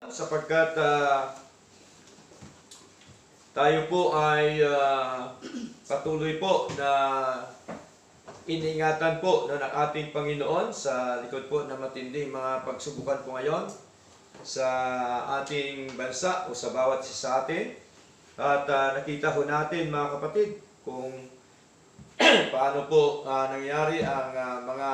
sapagkat tayo po ay patuloy po na iniingatan po ng ating Panginoon sa likod po na matinding mga pagsubukan po ngayon sa ating bansa o sa bawat isa sa atin. At nakita ho natin mga kapatid kung paano po nangyari ang mga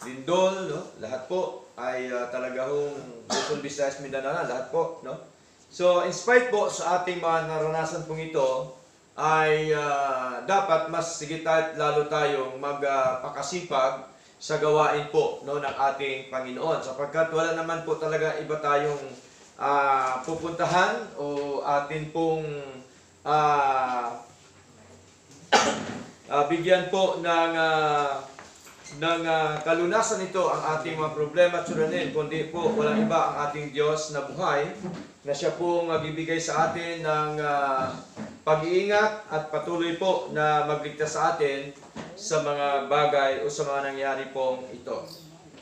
lindol, no? Lahat po ay talaga hong Luzon, Visayas, Mindanao, lahat po, no? So, in spite po sa ating mga naranasan pong ito, ay dapat mas sigit at lalo tayong magpakasipag sa gawain po, no, ng ating Panginoon. Sapagkat wala naman po talaga iba tayong pupuntahan o atin pong bigyan po ng kalunasan nito ang ating mga problema at suranin, kundi po walang iba ang ating Diyos na buhay, na siya pong bibigay sa atin ng pag-iingat at patuloy po na magligtas sa atin sa mga bagay o sa mga nangyari pong ito.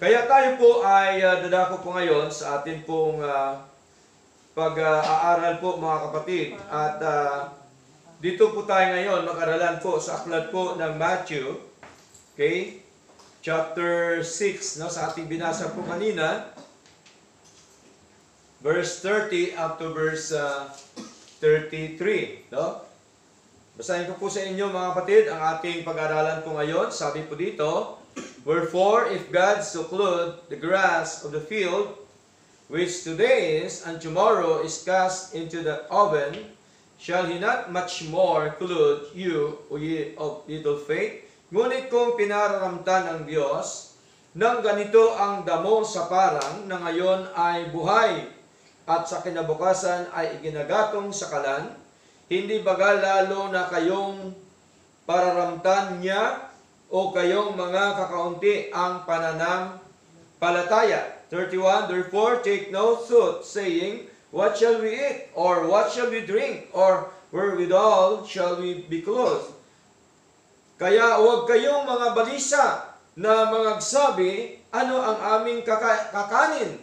Kaya tayo po ay dadako po ngayon sa atin pong pag-aaral po mga kapatid. At dito po tayo ngayon mag-aralan po sa aklat po ng Matthew, okay? Chapter 6, no, sa ating binasa po kanina, verse 30 up to verse 33. No? Basahin ko po sa inyo mga kapatid ang ating pag-aralan po ngayon. Sabi po dito, "Wherefore, if God so clothe the grass of the field, which today is, and tomorrow is cast into the oven, shall He not much more clothe you, O ye of little faith? Ngunit kung pinararamtan ng Diyos, nang ganito ang damo sa parang na ngayon ay buhay, at sa kinabukasan ay iginagatong sa kalan, hindi baga lalo na kayong pararamtan niya o kayong mga kakaunti ang pananampalataya." 31, "Therefore take no thought, saying, What shall we eat? Or what shall we drink? Or wherewithal shall we be clothed? Kaya huwag kayong mga balisa na mangagsabi, ano ang aming kakanin?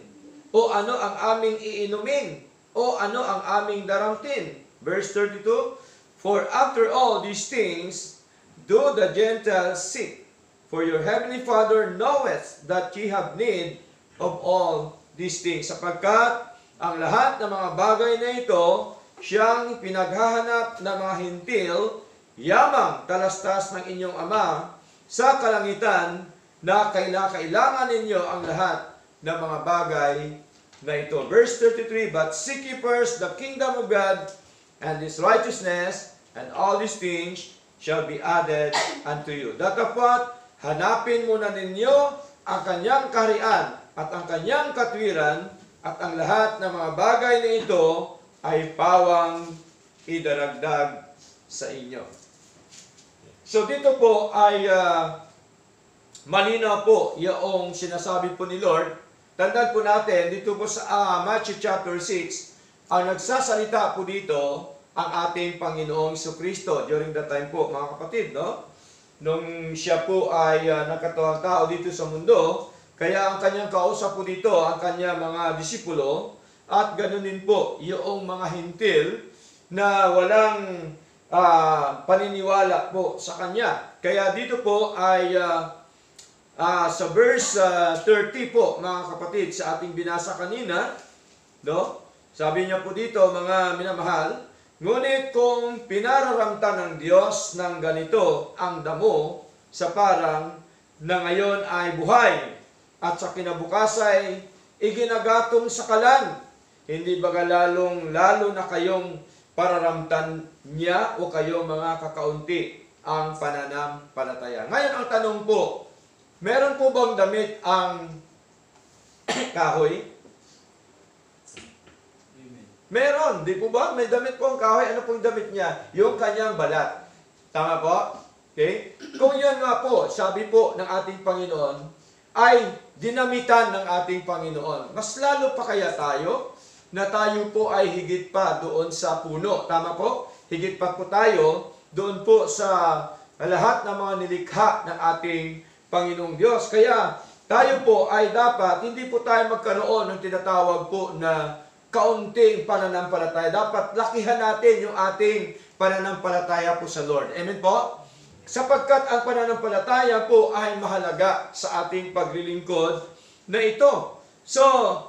O ano ang aming iinumin? O ano ang aming daramtin?" Verse 32, "For after all these things do the Gentiles seek. For your heavenly Father knoweth that ye have need of all these things." Sapagkat ang lahat ng mga bagay na ito, siyang pinaghahanap ng mga hintil, yamang talastas ng inyong Ama sa kalangitan, na kailangan ninyo ang lahat ng mga bagay na ito. Verse 33, "But seek ye first the kingdom of God and His righteousness, and all these things shall be added unto you." Datapwat, hanapin muna ninyo ang kanyang kaharian at ang kanyang katwiran, at ang lahat ng mga bagay na ito ay pawang idaragdag sa inyo. So dito po ay malinaw po yung sinasabi po ni Lord. Tandaan po natin, dito po sa Matthew chapter 6, ang nagsasalita po dito ang ating Panginoong Jesucristo during that time po, mga kapatid, no? Nung siya po ay nagkatawang tao dito sa mundo, kaya ang kanyang kausap po dito, ang kanyang mga disipulo, at ganoon din po yung mga hintil na walang paniniwala po sa kanya. Kaya dito po ay sa verse 30 po, mga kapatid, sa ating binasa kanina, no? Sabi niya po dito, mga minamahal, "Ngunit kung pinararamtan ng Diyos ng ganito ang damo sa parang na ngayon ay buhay, at sa kinabukasan iginagatong sa kalan, hindi baga lalo na kayong pararamtan niya o kayong mga kakaunti ang pananampalataya." Ngayon ang tanong po, meron po bang damit ang kahoy? Meron, di po ba? May damit po ang kahoy. Ano pong damit niya? Yung kanyang balat. Tama po? Okay? Kung yan nga po, sabi po ng ating Panginoon, ay dinamitan ng ating Panginoon, mas lalo pa kaya tayo na tayo po ay higit pa doon sa puno. Tama po? Higit pa po tayo doon po sa lahat ng mga nilikha ng ating Panginoong Diyos. Kaya tayo po ay dapat, hindi po tayo magkaroon ng tinatawag po na kaunting pananampalataya. Dapat lakihan natin yung ating pananampalataya po sa Lord. Amen po? Sapagkat ang pananampalataya po ay mahalaga sa ating paglilingkod na ito. So,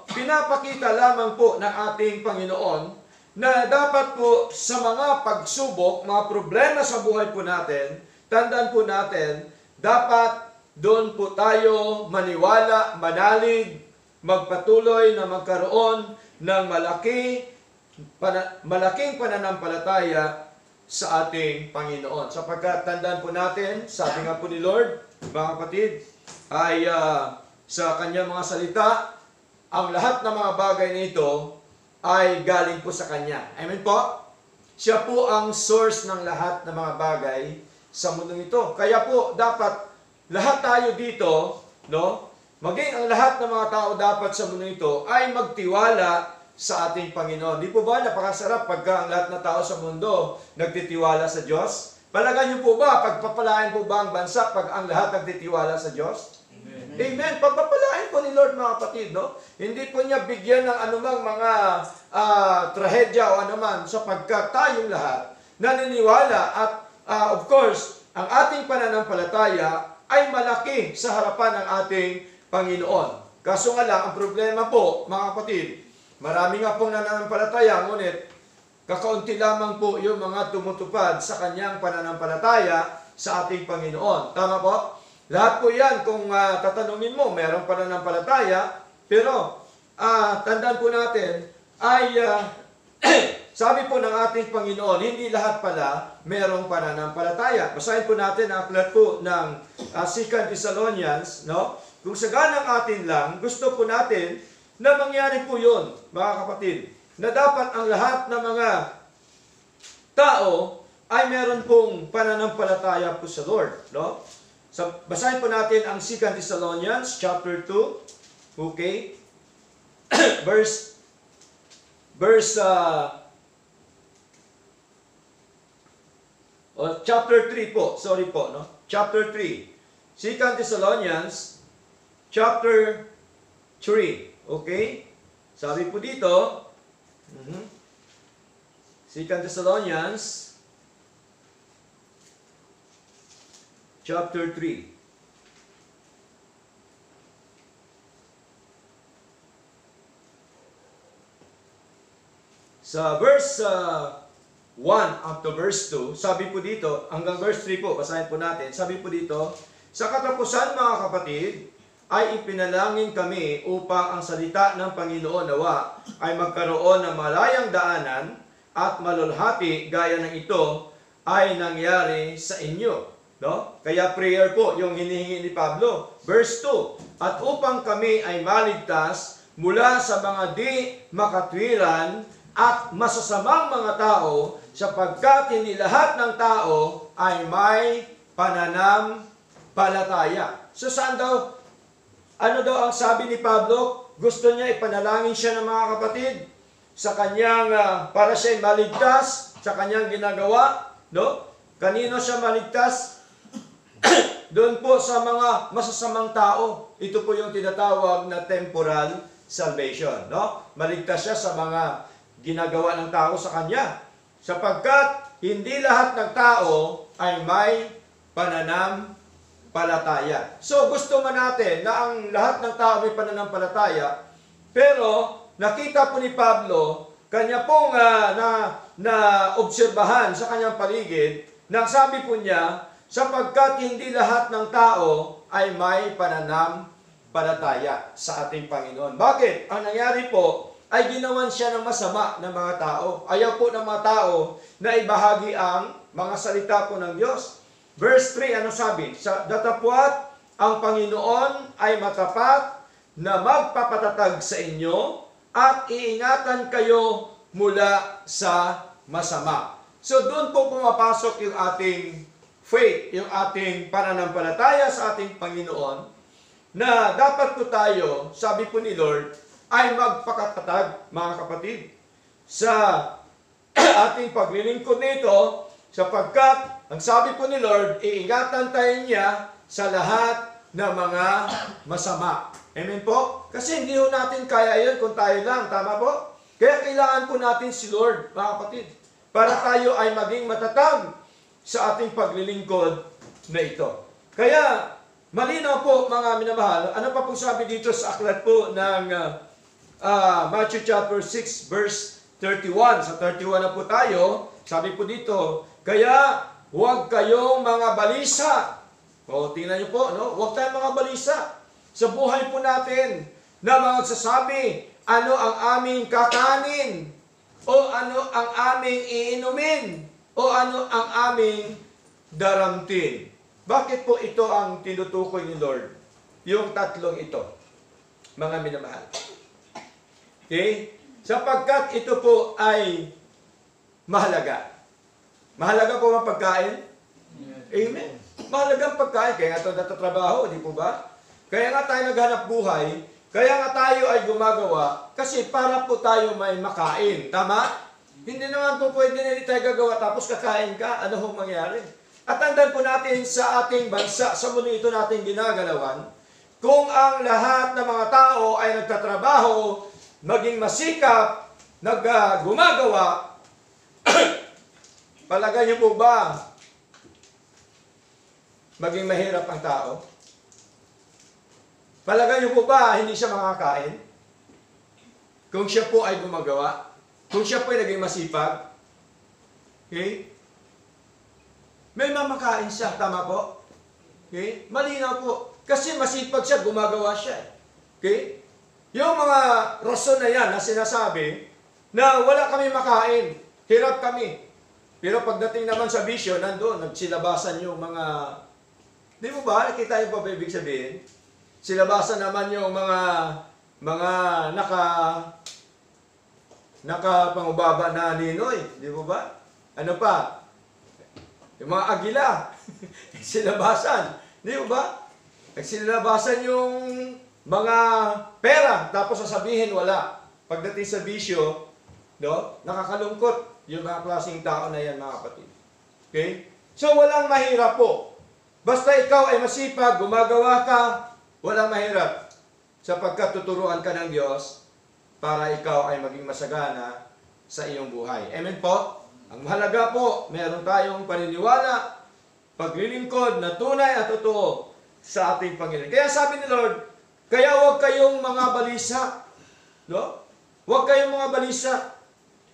pinapakita lamang po ng ating Panginoon na dapat po sa mga pagsubok, mga problema sa buhay po natin, tandaan po natin, dapat doon po tayo maniwala, manalig, magpatuloy na magkaroon ng malaking pananampalataya sa ating Panginoon. Sapagkat tandaan po natin, sabi nga po ni Lord, mga kapatid, ay sa kanyang mga salita, ang lahat ng mga bagay nito ay galing po sa Kanya. Amen po? Siya po ang source ng lahat ng mga bagay sa mundong ito. Kaya po, dapat lahat tayo dito, no? Maging ang lahat ng mga tao dapat sa mundo ito ay magtiwala sa ating Panginoon. Di po ba napakasarap pagka ang lahat ng tao sa mundo nagtitiwala sa Diyos? Palagay niyo po ba, pagpapalain po ba ang bansa pag ang lahat nagtitiwala sa Diyos? Amen. Amen. Pagpapalain po ni Lord, mga kapatid, no? Hindi po niya bigyan ng anumang mga trahedya o anuman sapagkat tayong lahat naniniwala at of course, ang ating pananampalataya ay malaki sa harapan ng ating Panginoon. Kaso nga lang, ang problema po, mga kapatid, marami nga pong nananampalataya, ngunit kakaunti lamang po yung mga tumutupad sa kanyang pananampalataya sa ating Panginoon. Tama po? Lahat po yan, kung tatanungin mo, mayroong pananampalataya, pero tandaan po natin, ay sabi po ng ating Panginoon, hindi lahat pala merong pananampalataya. Basahin po natin ang aklat po ng 2 Thessalonians, no? Kung sa ganang atin lang, gusto po natin na mangyari po yun, mga kapatid, na dapat ang lahat ng mga tao ay meron pong pananampalataya po sa Lord, no? So, basahin po natin ang 2 Thessalonians chapter 2, okay? Chapter 3 po, sorry po, no? Chapter 3. 2 Thessalonians, chapter 3. Okay? Sabi po dito, 2 Thessalonians, chapter 3. Sa verse 1 up to verse 2, sabi po dito, hanggang verse 3 po, basahin po natin, sabi po dito, sa katapusan mga kapatid, ay ipinalangin kami upang ang salita ng Panginoon nawa ay magkaroon ng malayang daanan at malulhati gaya ng ito ay nangyari sa inyo. No? Kaya prayer po yung hinihingi ni Pablo. Verse 2, at upang kami ay maligtas mula sa mga di makatwiran at masasamang mga tao, sapagkat hindi lahat ng tao ay may pananampalataya. So saan daw, ano daw ang sabi ni Pablo? Gusto niya ipanalangin siya ng mga kapatid sa kanyang, para siya maligtas sa kanyang ginagawa. No? Kanino siya maligtas? Doon po sa mga masasamang tao. Ito po yung tinatawag na temporal salvation. No? Maligtas siya sa mga ginagawa ng tao sa kanya. Sapagkat hindi lahat ng tao ay may pananampalataya. So gusto man natin na ang lahat ng tao may pananampalataya, pero nakita po ni Pablo, kanya pong na obserbahan sa kanyang paligid, na sabi po niya, sapagkat hindi lahat ng tao ay may pananampalataya sa ating Panginoon. Bakit? Ang nangyari po, ay ginawan siya ng masama ng mga tao. Ayaw po ng mga tao na ibahagi ang mga salita po ng Diyos. Verse 3, ano sabi? Datapwat ang Panginoon ay matapat na magpapatatag sa inyo at iingatan kayo mula sa masama. So doon po pumapasok yung ating faith, yung ating pananampalataya sa ating Panginoon, na dapat po tayo, sabi po ni Lord, ay magpakatatag, mga kapatid, sa ating paglilingkod nito, sapagkat, ang sabi po ni Lord, iingatan tayo niya sa lahat na mga masama. Amen po? Kasi hindi ho natin kaya yun kung tayo lang. Tama po? Kaya kailangan po natin si Lord, mga kapatid, para tayo ay maging matatag sa ating paglilingkod na ito. Kaya, malinaw po mga minamahal, ano pa pong sabi dito sa aklat po ng Matthew chapter 6 verse 31. Sa 31 na po tayo, sabi po dito, kaya huwag kayong mga balisa. O, tingnan niyo po, no? Huwag tayong mga balisa sa buhay po natin na mga nagsasabi, ano ang aming kakanin? O ano ang aming iinumin? O ano ang aming daramtin? Bakit po ito ang tinutukoy ni Lord? Yung tatlong ito, mga minamahal. Okay? Sapagkat ito po ay mahalaga. Mahalaga po ang pagkain? Amen. Mahalagang pagkain. Kaya nga ito natatrabaho, di po ba? Kaya nga tayo naghanap buhay. Kaya nga tayo ay gumagawa. Kasi para po tayo may makain. Tama? Hindi naman po pwede na hindi tayo gagawa tapos kakain ka. Ano hong mangyari? At tandaan po natin sa ating bansa, sa mundo ito natin ginagalawan, kung ang lahat ng mga tao ay nagtatrabaho, maging masikap, gumagawa, palagay niyo po ba maging mahirap ang tao? Palagay niyo po ba hindi siya makakain? Kung siya po ay gumagawa? Kung siya po ay naging masipag? Okay? May mamakain siya, tama po? Okay? Malinaw po. Kasi masipag siya, gumagawa siya. Okay? Yung mga rason na yan na sinasabi na wala kami makain, hirap kami. Pero pagdating naman sa bisyo, nandoon, nagsilabasan yung mga... Di mo ba? Nakita yung pa ibig sabihin? Silabasan naman yung mga nakapangubaba na ninoy. Di mo ba? Ano pa? Yung mga agila, silabasan. Di ba? Nagsilabasan yung mga pera, tapos sasabihin wala. Pagdating sa bisyo, no? Nakakalungkot yung mga klaseng tao na yan, mga kapatid. Okay? So, walang mahirap po. Basta ikaw ay masipag, gumagawa ka, walang mahirap. Sapagkat tuturuan ka ng Diyos para ikaw ay maging masagana sa iyong buhay. Amen po? Ang mahalaga po, meron tayong paniniwala, paglilingkod na tunay at totoo sa ating Panginoon. Kaya sabi ni Lord, kaya huwag kayong mga balisa. No? Huwag kayong mga balisa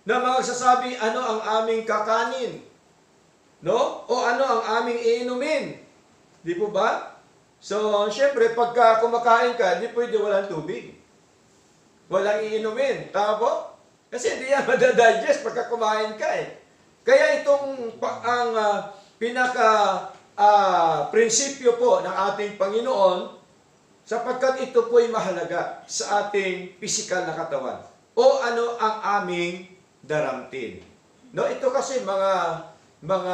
na magsasabi, ano ang aming kakanin? No? O ano ang aming iinumin? Di po ba? So, syempre, pagka kumakain ka, di pwede walang tubig. Walang iinumin. Tama po? Kasi hindi yan madadigest pagka kumain ka eh. Kaya itong ang prinsipyo po ng ating Panginoon, sapagkat ito po ay mahalaga sa ating pisikal na katawan. O ano ang aming daramtin. No, ito kasi mga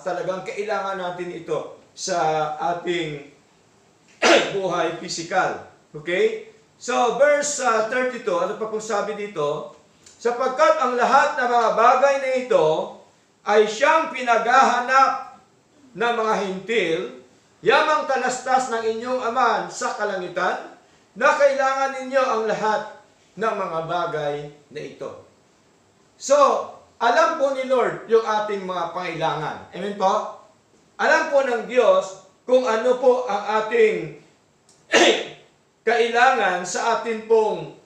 talagang kailangan natin ito sa ating buhay pisikal. Okay? So, verse 32, ano pa pong sabi dito? Sapagkat ang lahat ng mga bagay na ito ay siyang pinaghahanap ng mga hintil, yamang talastas ng inyong Ama sa kalangitan, na kailangan ninyo ang lahat ng mga bagay na ito. So, alam po ni Lord yung ating mga pangailangan. Amen po? Alam po ng Diyos kung ano po ang ating kailangan sa atin pong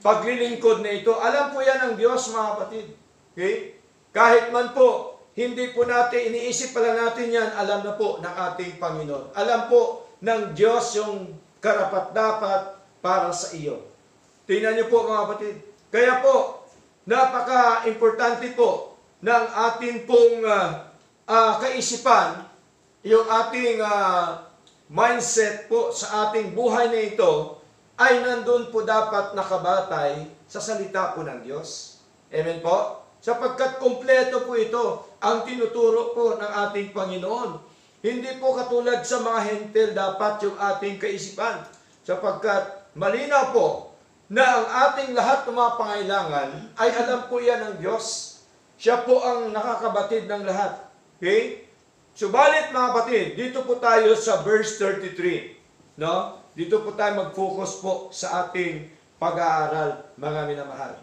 paglilingkod na ito. Alam po yan ng Diyos, mga kapatid. Okay? Kahit man po, hindi po natin, iniisip pala natin yan, alam na po ng ating Panginoon. Alam po ng Diyos yung karapat-dapat para sa iyo. Tingnan niyo po, mga kapatid. Kaya po, napaka-importante po ng ating pong kaisipan, yung ating mindset po sa ating buhay na ito, ay nandun po dapat nakabatay sa salita po ng Diyos. Amen po? Sapagkat kompleto po ito ang tinuturo po ng ating Panginoon. Hindi po katulad sa mga hentil dapat yung ating kaisipan. Sapagkat malinaw po na ang ating lahat ng mga pangailangan ay alam po yan ng Diyos. Siya po ang nakakabatid ng lahat. Okay? Subalit mga kapatid, dito po tayo sa verse 33. No? Dito po tayo mag-focus po sa ating pag-aaral, mga minamahal.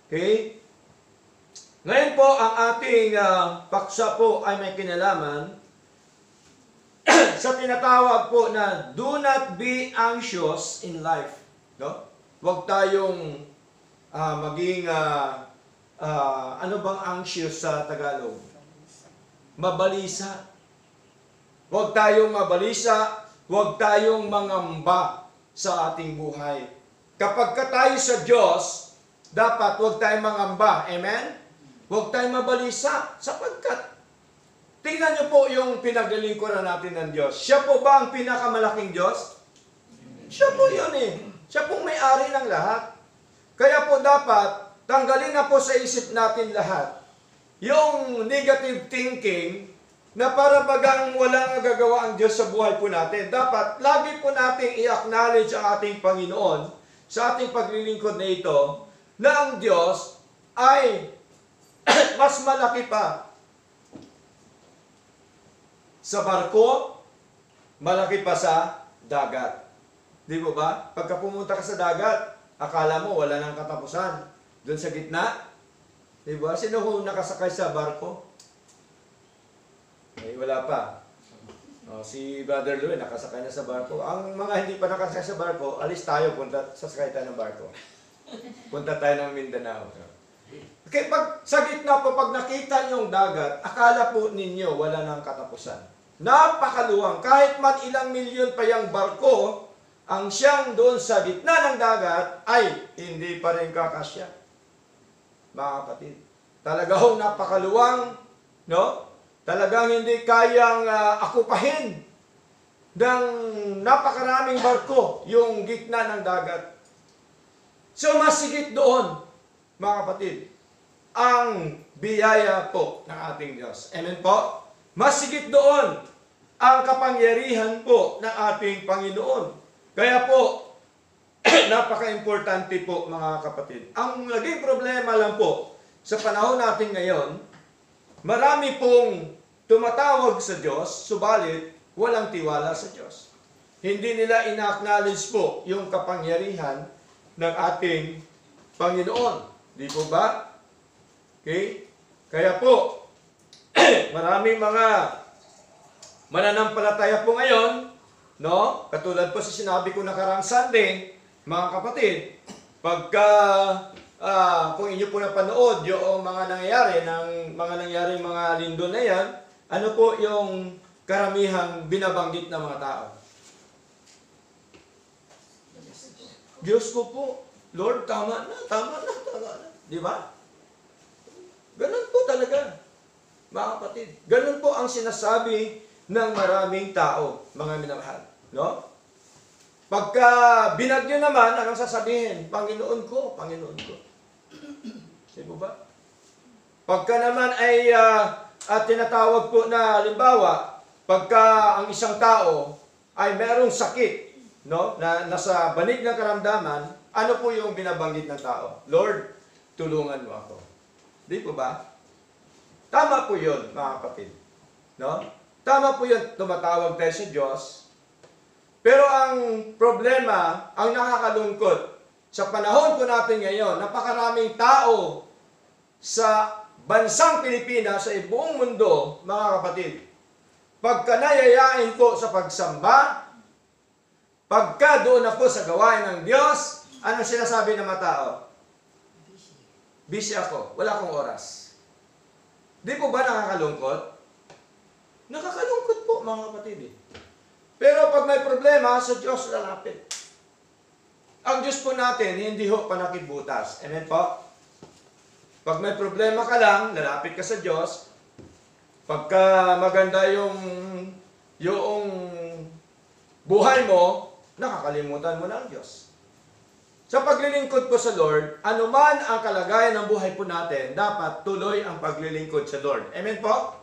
Okay? Ngayon po, ang ating paksa po ay may kinalaman sa tinatawag po na do not be anxious in life. No? Huwag tayong maging, ano bang anxious sa Tagalog? Mabalisa. Huwag tayong mabalisa, huwag tayong mangamba sa ating buhay. Kapag tayo sa Diyos, dapat huwag tayong mangamba. Amen? Huwag tayong mabalisa sapagkat tingnan niyo po yung pinaglilingkuran natin ng Diyos. Siya po ba ang pinakamalaking Diyos? Siya po yun eh. Siya pong may-ari ng lahat. Kaya po dapat tanggalin na po sa isip natin lahat yung negative thinking na para bagang walang nagagawa ang Diyos sa buhay po natin. Dapat lagi po nating i-acknowledge ang ating Panginoon sa ating paglilingkod na ito na ang Diyos ay mas malaki pa sa barko, malaki pa sa dagat. Di ba ba? Pagka pumunta ka sa dagat, akala mo wala nang katapusan. Doon sa gitna, di ba? Sino ho nakasakay sa barko? Ay, wala pa. Si Brother Louie nakasakay na sa barko. Ang mga hindi pa nakasakay sa barko, alis tayo, sasakay tayo ng barko. Punta tayo ng Mindanao. Okay, sa gitna po, pag nakita niyo yung dagat, akala po ninyo wala nang katapusan. Napakaluwang. Kahit man ilang milyon pa yung barko, ang siyang doon sa gitna ng dagat ay hindi pa rin kakasya. Mga kapatid. Talagang napakaluwang, no? Talagang hindi kayang akupahin ng napakaraming barko yung gitna ng dagat. So masigit doon, mga kapatid, ang biyaya po ng ating Diyos. Amen po? Masigit doon ang kapangyarihan po ng ating Panginoon. Kaya po, napaka-importante po mga kapatid. Ang naging problema lang po sa panahon natin ngayon, marami pong tumatawag sa Diyos, subalit walang tiwala sa Diyos. Hindi nila ina-acknowledge po yung kapangyarihan ng ating Panginoon. Di po ba? Okay? Kaya po, maraming mga mananampalataya po ngayon, no? Katulad po sa sinabi ko nakaraang Sunday, mga kapatid, pagka kung inyo po napanood yung mga nangyayari mga lindol na yan, ano po yung karamihang binabanggit ng mga tao? Diyos ko po, Lord, tama na. Di ba? Ganun po talaga, mga kapatid. Ganun po ang sinasabi ng maraming tao, mga minamahal. No? Pagka binagyo naman, anong sasabihin? Panginoon ko. Di ba? Pagka naman ay tinatawag po na, halimbawa, pagka ang isang tao ay merong sakit, no? Na nasa banig ng karamdaman, ano po yung binabanggit ng tao? Lord, tulungan mo ako. Di po ba? Tama po yun, mga kapatid. No? Tama po yun, tumatawag tayo sa Diyos. Pero ang problema, ang nakakalungkot, sa panahon po natin ngayon, napakaraming tao sa bansang Pilipinas, sa buong mundo, mga kapatid, pagka nayayain po sa pagsamba, pagka doon na po sa gawain ng Diyos, ano sinasabi ng mga tao? Busy ako, wala akong oras. Di po ba nakakalungkot? Nakakalungkot po, mga kapatid. Pero pag may problema, sa Diyos lalapit. Ang Diyos po natin, hindi ho panakit butas. Amen po? Pag may problema ka lang, lalapit ka sa Diyos. Pagka maganda yung buhay mo, nakakalimutan mo na ang Diyos. Sa paglilingkod po sa Lord, anuman ang kalagayan ng buhay po natin, dapat tuloy ang paglilingkod sa Lord. Amen po?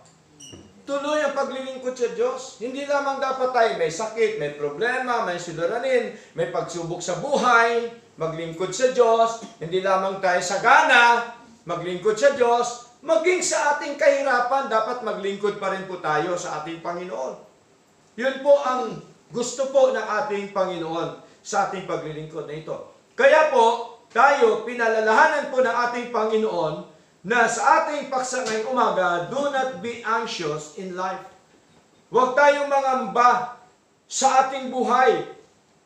Tuloy ang paglilingkod sa Diyos. Hindi lamang dapat tayo may sakit, may problema, may suliranin, may pagsubok sa buhay, maglingkod sa Diyos. Hindi lamang tayo sagana, maglingkod sa Diyos. maging sa ating kahirapan, dapat maglingkod pa rin po tayo sa ating Panginoon. Yun po ang gusto po ng ating Panginoon sa ating paglilingkod na ito. Kaya po, tayo, pinalalahanan po ng ating Panginoon na sa ating paksa ngayong umaga, do not be anxious in life. Huwag tayong mangamba sa ating buhay.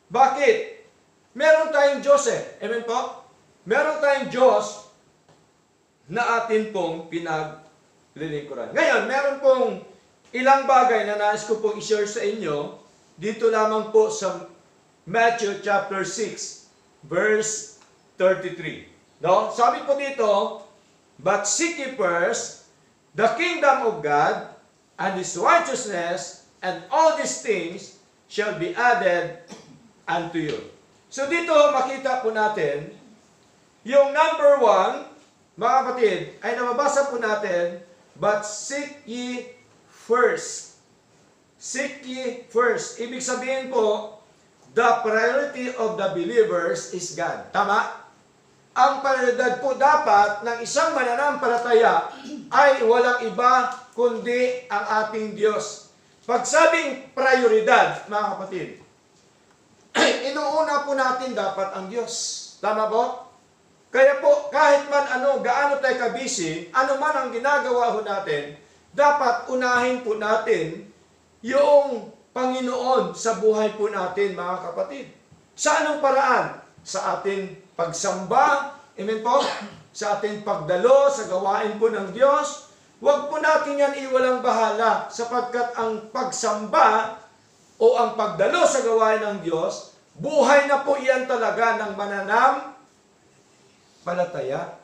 Bakit? Meron tayong Diyos eh. Amen po? Meron tayong Diyos na atin pong pinaglilingkuran. Ngayon, meron pong ilang bagay na nais ko pong i-share sa inyo dito lamang po sa Matthew chapter 6, verse 33. No? Sabi po dito, but seek ye first the kingdom of God and His righteousness, and all these things shall be added unto you. So dito makita po natin, yung number 1, mga kapatid, ay nababasa po natin, but seek ye first. Seek ye first. Ibig sabihin po, the priority of the believers is God. Tama? Ang prioridad po dapat ng isang mananampalataya ay walang iba kundi ang ating Diyos. Pag sabing prioridad, mga kapatid, inuuna po natin dapat ang Diyos. Tama po? Kaya po, kahit man gaano tayo kabisi, ano man ang ginagawa ho natin, dapat unahin po natin yung Panginoon sa buhay po natin, mga kapatid. Sa anong paraan? Sa ating pagsamba, amen po? Sa ating pagdalo, sa gawain po ng Diyos. Huwag po natin yan iwalang bahala, sapagkat ang pagsamba o ang pagdalo sa gawain ng Diyos, buhay na po yan talaga ng mananampalataya.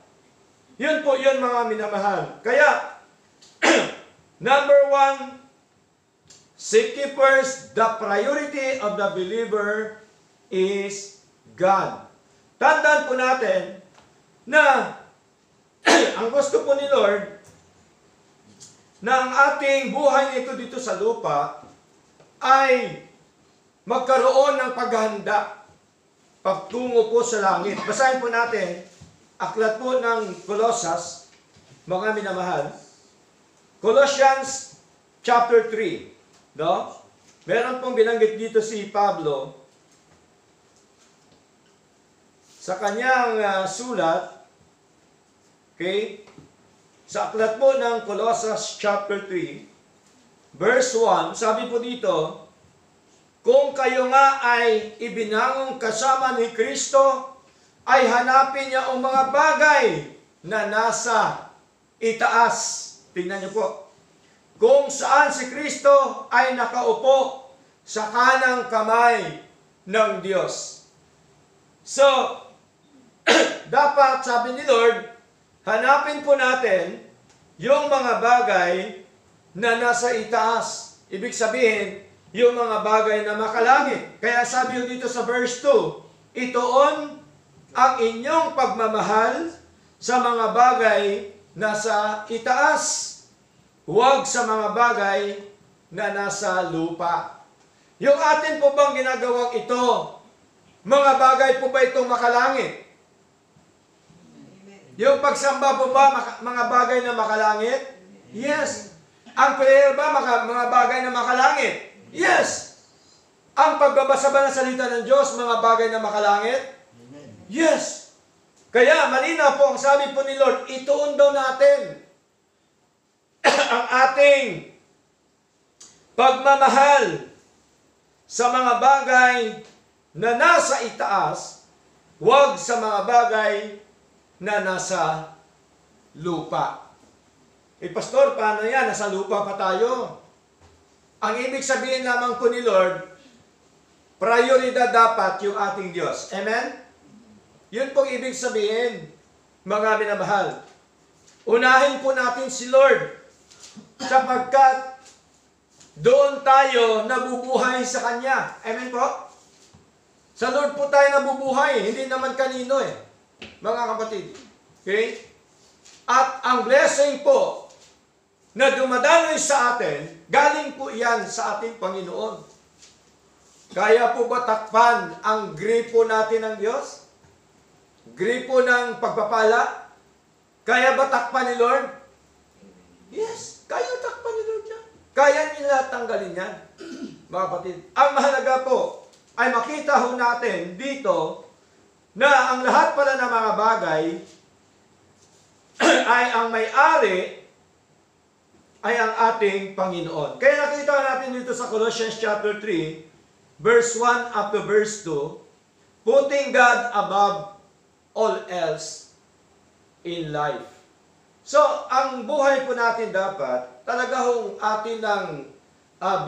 Yun po yun, mga minamahal. Kaya, number 1, seek ye first, the priority of the believer is God. Tandaan po natin na ang gusto po ni Lord na ang ating buhay nito dito sa lupa ay magkaroon ng paghahanda pagtungo po sa langit. Basahin po natin, aklat po ng Colossus, mga minamahal. Colossians chapter 3. No? Meron pong binanggit dito si Pablo sa kanyang sulat, okay? Sa aklat po ng Colossus chapter 3, verse 1, sabi po dito, kung kayo nga ay ibinangong kasama ni Kristo, ay hanapin niya ang mga bagay na nasa itaas. Tingnan niyo po. Kung saan si Kristo ay nakaupo sa kanang kamay ng Diyos. So, dapat, sabi ni Lord, hanapin po natin yung mga bagay na nasa itaas. Ibig sabihin, yung mga bagay na makalangit. Kaya sabi dito sa verse 2, itoon ang inyong pagmamahal sa mga bagay na sa itaas. Huwag sa mga bagay na nasa lupa. Yung atin po bang ginagawang ito, mga bagay po ba itong makalangit? Yung pagsamba po ba mga bagay na makalangit? Yes. Ang prayer ba mga bagay na makalangit? Yes. Ang pagbabasa ba ng salita ng Diyos, mga bagay na makalangit? Yes. Kaya malinaw po ang sabi po ni Lord, ituon daw natin ang ating pagmamahal sa mga bagay na nasa itaas, huwag sa mga bagay na nasa lupa. Pastor, paano yan? Nasa lupa pa tayo. Ang ibig sabihin lamang po ni Lord, prioridad dapat yung ating Diyos. Amen? Yun pong ibig sabihin, mga minamahal. Unahin po natin si Lord, sapagkat doon tayo nabubuhay sa Kanya. Amen po? Sa Lord po tayo nabubuhay, hindi naman kanino mga kapatid. Okay? At ang blessing po na dumadaloy sa atin, galing po yan sa ating Panginoon. Kaya po ba takpan ang gripo natin ng Diyos? Gripo ng pagpapala? Kaya ba takpan ni Lord? Yes, kaya takpan ni Lord yan. Kaya nila tanggalin yan, mga kapatid. Ang mahalaga po ay makita ho natin dito na ang lahat pala ng mga bagay ay ang may-ari ay ang ating Panginoon. Kaya nakita natin dito sa Colossians chapter 3, verse 1 up to verse 2, putting God above all else in life. So, ang buhay po natin dapat, talaga hong atin ng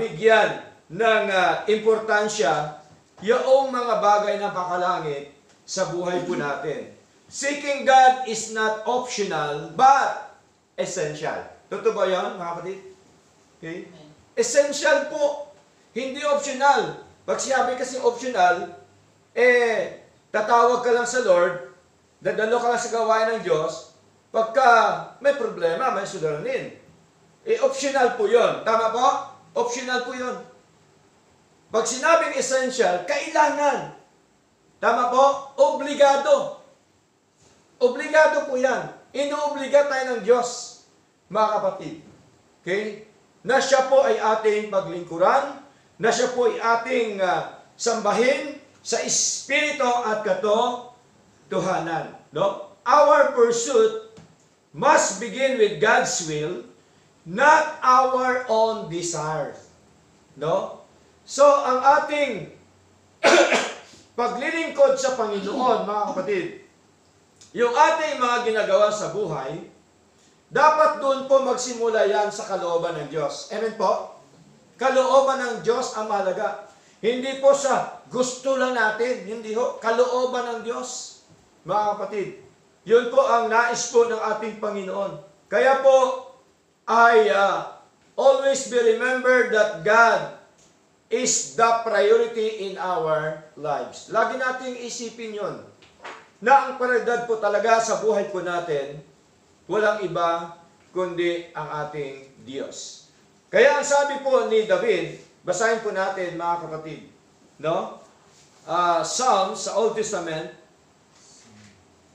bigyan ng importansya yung mga bagay na pakalangit sa buhay po natin. Seeking God is not optional, but essential. Totoo ba yan, mga kapatid? Okay? Essential po. Hindi optional. Pag sinabi kasi optional, tatawag ka lang sa Lord, dadalo ka lang sa gawain ng Diyos, pagka may problema, may suliranin. Optional po yun. Tama po? Optional po yun. Pag sinabing essential, kailangan. Tama po? Obligado. Obligado po yan. Inuobliga tayo ng Diyos, mga kapatid. Okay? Na siya po ay ating paglingkuran, na siya po ay ating sambahin sa Espiritu at katotohanan. No? Our pursuit must begin with God's will, not our own desires. No? So, ang ating paglilingkod sa Panginoon, mga kapatid, yung ating mga ginagawa sa buhay, dapat doon po magsimula yan sa kalooban ng Diyos. Amen po? Kalooban ng Diyos ang mahalaga. Hindi po sa gusto lang natin, hindi ho. Kalooban ng Diyos, mga kapatid. Yun po ang nais po ng ating Panginoon. Kaya po, I always be remembered that God is the priority in our lives. Lagi nating isipin yun, na ang prioridad po talaga sa buhay po natin, walang iba kundi ang ating Diyos. Kaya ang sabi po ni David, basahin po natin mga kapatid, no? Psalms sa Old Testament,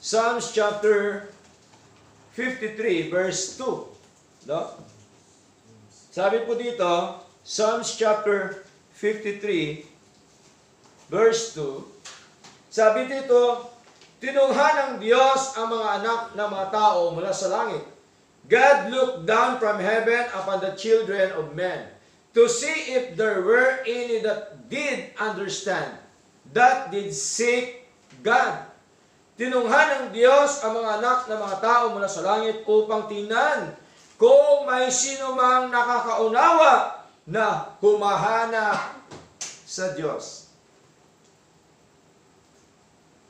Psalms chapter 53 verse 2, no? Sabi po dito, Psalms chapter 53 verse 2, sabi dito, tinunghan ng Diyos ang mga anak ng mga tao mula sa langit. God looked down from heaven upon the children of men to see if there were any that did understand, that did seek God. Tinunghan ng Diyos ang mga anak ng mga tao mula sa langit upang tingnan kung may sino mang nakakaunawa na humahanap sa Diyos.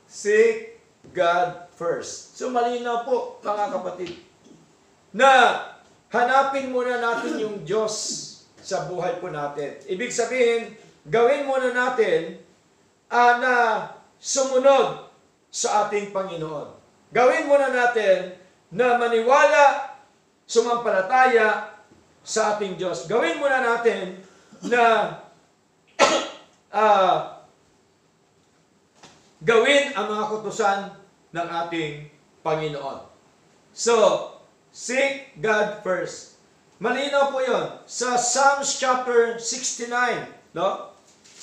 Seek God first. So malinaw po, mga kapatid, na hanapin muna natin yung Diyos sa buhay po natin. Ibig sabihin, gawin muna natin na sumunod sa ating Panginoon. Gawin muna natin na maniwala, sumampalataya sa ating Diyos. Gawin muna natin na gawin ang mga kutusan ng ating Panginoon. So, seek God first. Malinaw po yun. Sa Psalms chapter 69, no?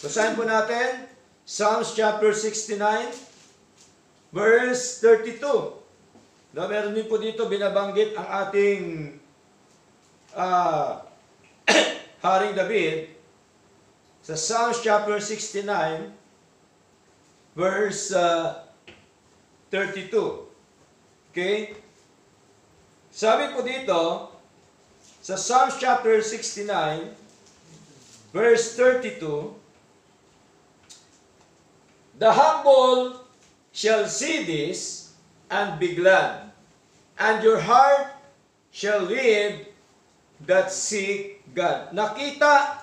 Basahin po natin, Psalms chapter 69, verse 32. No, meron din po dito binabanggit ang ating Haring David sa Psalms chapter 69 verse 32. Okay? Sabi po dito sa Psalms chapter 69 verse 32, the humble shall see this and be glad, and your heart shall live that seek God. Nakita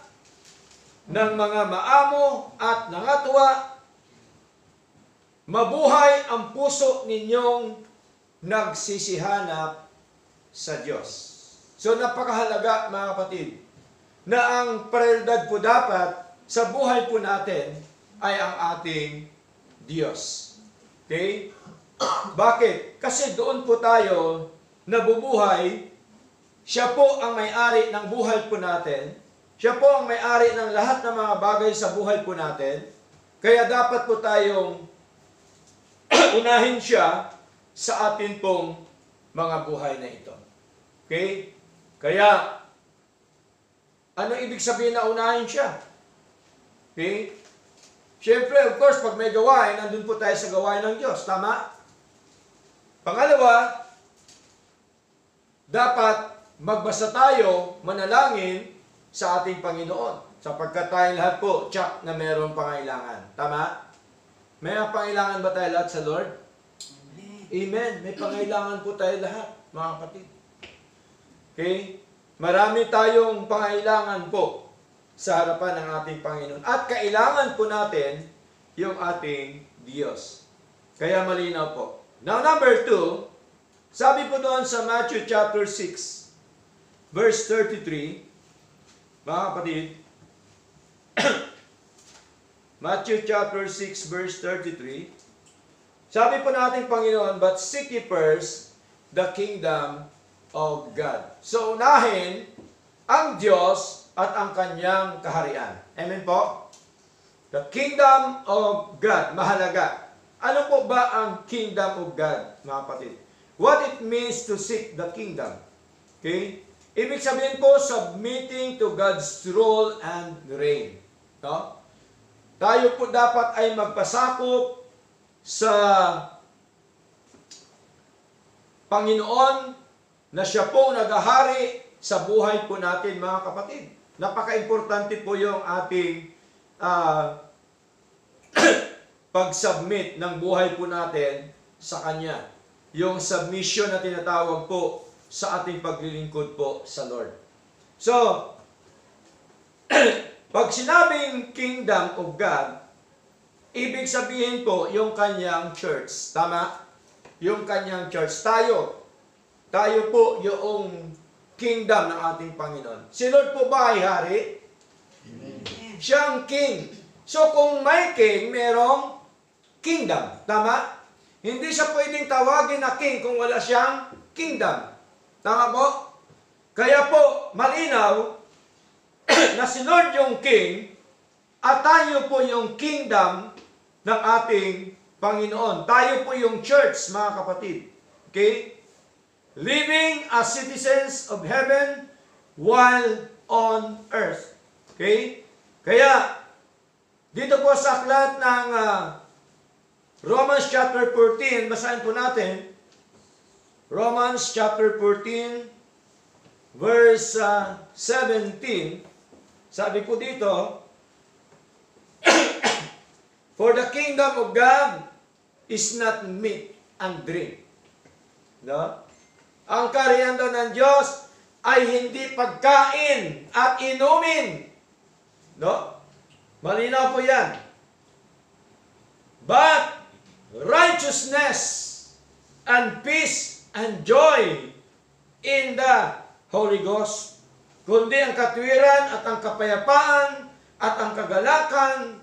ng mga maamo at nangatwa, mabuhay ang puso ninyong nagsisihanap sa Diyos. So napakahalaga, mga kapatid, na ang prioridad po dapat sa buhay po natin ay ang ating Diyos. Okay? Bakit? Kasi doon po tayo nabubuhay, Siya po ang may-ari ng buhay po natin. Siya po ang may-ari ng lahat ng mga bagay sa buhay po natin. Kaya dapat po tayong unahin siya sa atin pong mga buhay na ito. Okay? Kaya, ano ibig sabihin na unahin siya? Okay? Siyempre, of course, pag may gawain, nandun po tayo sa gawain ng Diyos. Tama? Pangalawa, dapat magbasa tayo, manalangin sa ating Panginoon. Sapagkat tayo lahat po, tsak na mayroong pangailangan. Tama? May pangailangan ba tayo lahat sa Lord? Amen. May pangailangan po tayo lahat, mga kapatid. Okay? Marami tayong pangailangan po sa harapan ng ating Panginoon. At kailangan po natin yung ating Diyos. Kaya malinaw po. Now, number 2, sabi po doon sa Matthew chapter 6, verse 33, mga kapatid, Matthew chapter 6, verse 33, sabi po natin Panginoon, but seek ye first the kingdom of God. So, unahin ang Diyos at ang kanyang kaharian. Amen po? The kingdom of God. Mahalaga. Ano po ba ang kingdom of God, mga kapatid? What it means to seek the kingdom. Okay? Ibig sabihin po, submitting to God's rule and reign. No? Tayo po dapat ay magpasakop sa Panginoon na siya po naghahari sa buhay po natin, mga kapatid. Napaka-importante po yung ating pag-submit ng buhay po natin sa Kanya. Yung submission na tinatawag po sa ating paglilingkod po sa Lord. So, pag sinabing kingdom of God, ibig sabihin po yung Kanyang church. Tama? Yung Kanyang church. Tayo po yung kingdom ng ating Panginoon. Si Lord po ba ay hari? Amen. Siya ang king. So kung may king, merong kingdom. Tama? Hindi siya pwedeng tawagin na king kung wala siyang kingdom. Tama po? Kaya po, malinaw na si Lord yung king at tayo po yung kingdom ng ating Panginoon. Tayo po yung church, mga kapatid. Okay? Living as citizens of heaven while on earth. Okay? Kaya, dito po sa aklat ng Romans chapter 14, basahin po natin. Romans chapter 14, verse 17. Sabi po dito, for the kingdom of God is not meat and drink. No? Ang kaharian daw ng Diyos ay hindi pagkain at inumin. No? Malinaw po yan. But righteousness and peace and joy in the Holy Ghost. Kundi ang katwiran at ang kapayapaan at ang kagalakan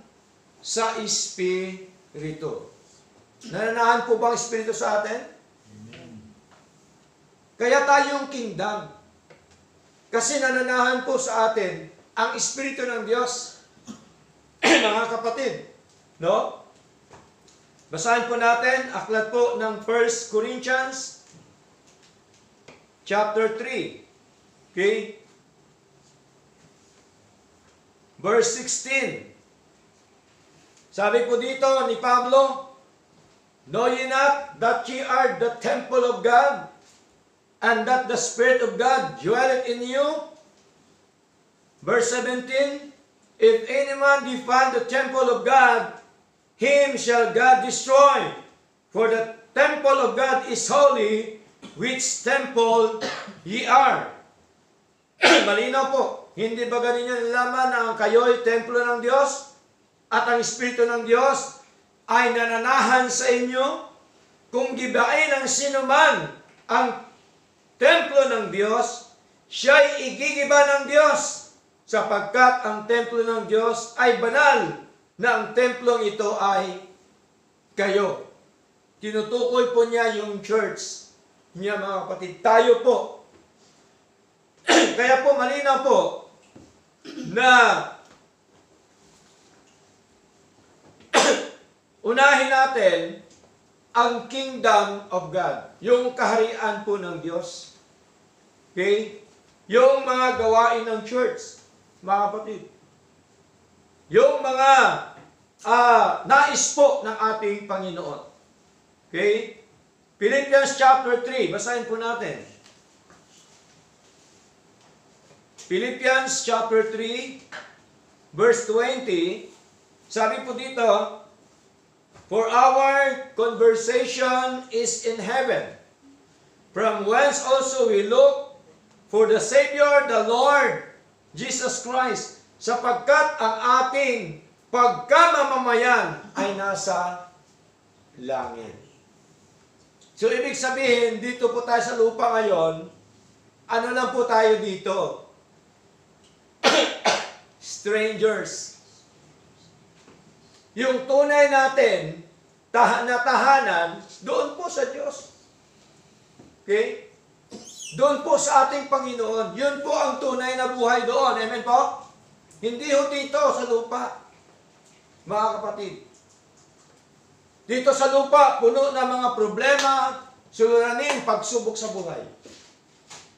sa Espiritu. Nananahan po ba ang Espiritu sa atin? Kaya tayong kingdom. Kasi nananahan po sa atin ang Espiritu ng Diyos. Mga kapatid. No? Basahin po natin, aklat po ng 1 Corinthians chapter 3. Okay? Verse 16. Sabi po dito ni Pablo, know ye not that ye are the temple of God, and that the Spirit of God dwelleth in you? Verse 17, if any man defile the temple of God, him shall God destroy. For the temple of God is holy, which temple ye are. Malinaw po, hindi ba ganinyo nalaman na kayo'y templo ng Diyos at ang Espiritu ng Diyos ay nananahan sa inyo? Kung gibain ng sinuman ang templo ng Diyos, siya'y igigiba ng Diyos, sapagkat ang templo ng Diyos ay banal, na ang templong ito ay kayo. Tinutukoy po niya yung church niya, mga kapatid. Tayo po. Kaya po malinaw po na unahin natin ang kingdom of God. Yung kaharian po ng Diyos. Okay? Yung mga gawain ng church, mga kapatid. Yung mga nais po ng ating Panginoon. Okay? Philippians chapter 3, basahin po natin. Philippians chapter 3, verse 20, sabi po dito, for our conversation is in heaven, from whence also we look for the Savior, the Lord, Jesus Christ, sapagkat ang ating pagkamamamayan ay nasa langit. So, ibig sabihin, dito po tayo sa lupa ngayon, ano lang po tayo dito? Strangers. Yung tunay natin, na tahanan, doon po sa Diyos. Okay? Doon po sa ating Panginoon. Yun po ang tunay na buhay doon. Amen po? Hindi ho dito sa lupa. Mga kapatid. Dito sa lupa, puno na mga problema, suliranin, pagsubok sa buhay.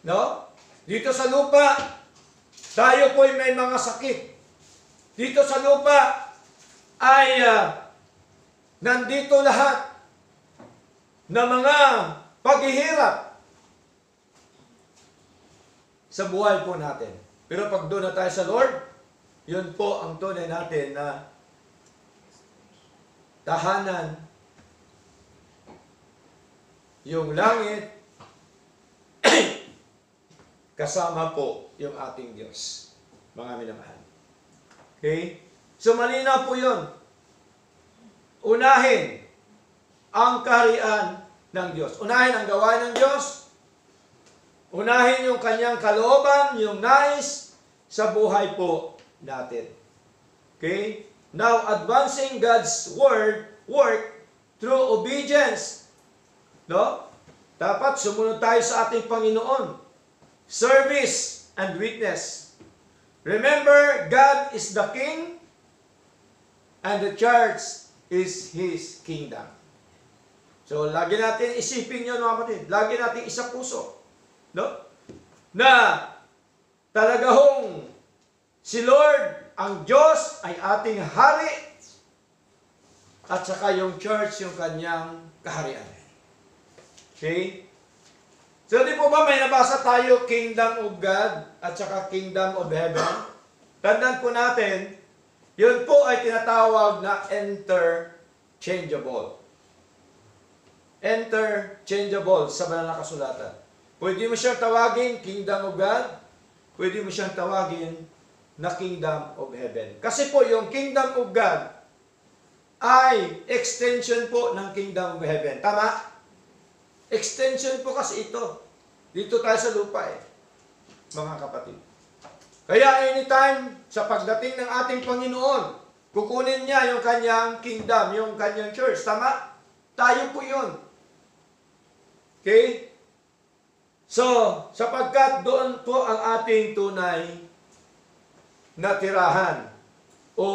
No? Dito sa lupa, tayo po'y may mga sakit. Dito sa lupa, ay nandito lahat na mga paghihirap sa buhay po natin. Pero pag doon na tayo sa Lord, yun po ang tunay natin na tahanan, yung langit, kasama po yung ating Diyos. Mga minamahal. Okay? So malinaw po yun. Unahin ang kaharian ng Diyos. Unahin ang gawain ng Diyos. Unahin yung kanyang kalooban, yung nais sa buhay po natin. Okay? Now, advancing God's work through obedience. No? Dapat sumunod tayo sa ating Panginoon. Service and witness. Remember, God is the King and the church is His kingdom. So, lagi natin isipin yun, mga kapatid. Lagi natin isa puso. No? Na talaga hong si Lord, ang Diyos, ay ating hari at saka yung church, yung kanyang kaharian. Okay? So, di po ba may nabasa tayo, Kingdom of God at saka Kingdom of Heaven? Tandaan po natin, yun po ay tinatawag na interchangeable. Interchangeable sa banal na kasulatan. Pwede mo siyang tawagin Kingdom of God, pwede mo siyang tawagin na Kingdom of Heaven. Kasi po yung Kingdom of God ay extension po ng Kingdom of Heaven. Tama? Extension po kasi ito. Dito tayo sa lupa mga kapatid. Kaya anytime sa pagdating ng ating Panginoon, kukunin niya yung kanyang kingdom, yung kanyang church. Tama? Tayo po yun. Okay? So, sapagkat doon po ang ating tunay na tirahan o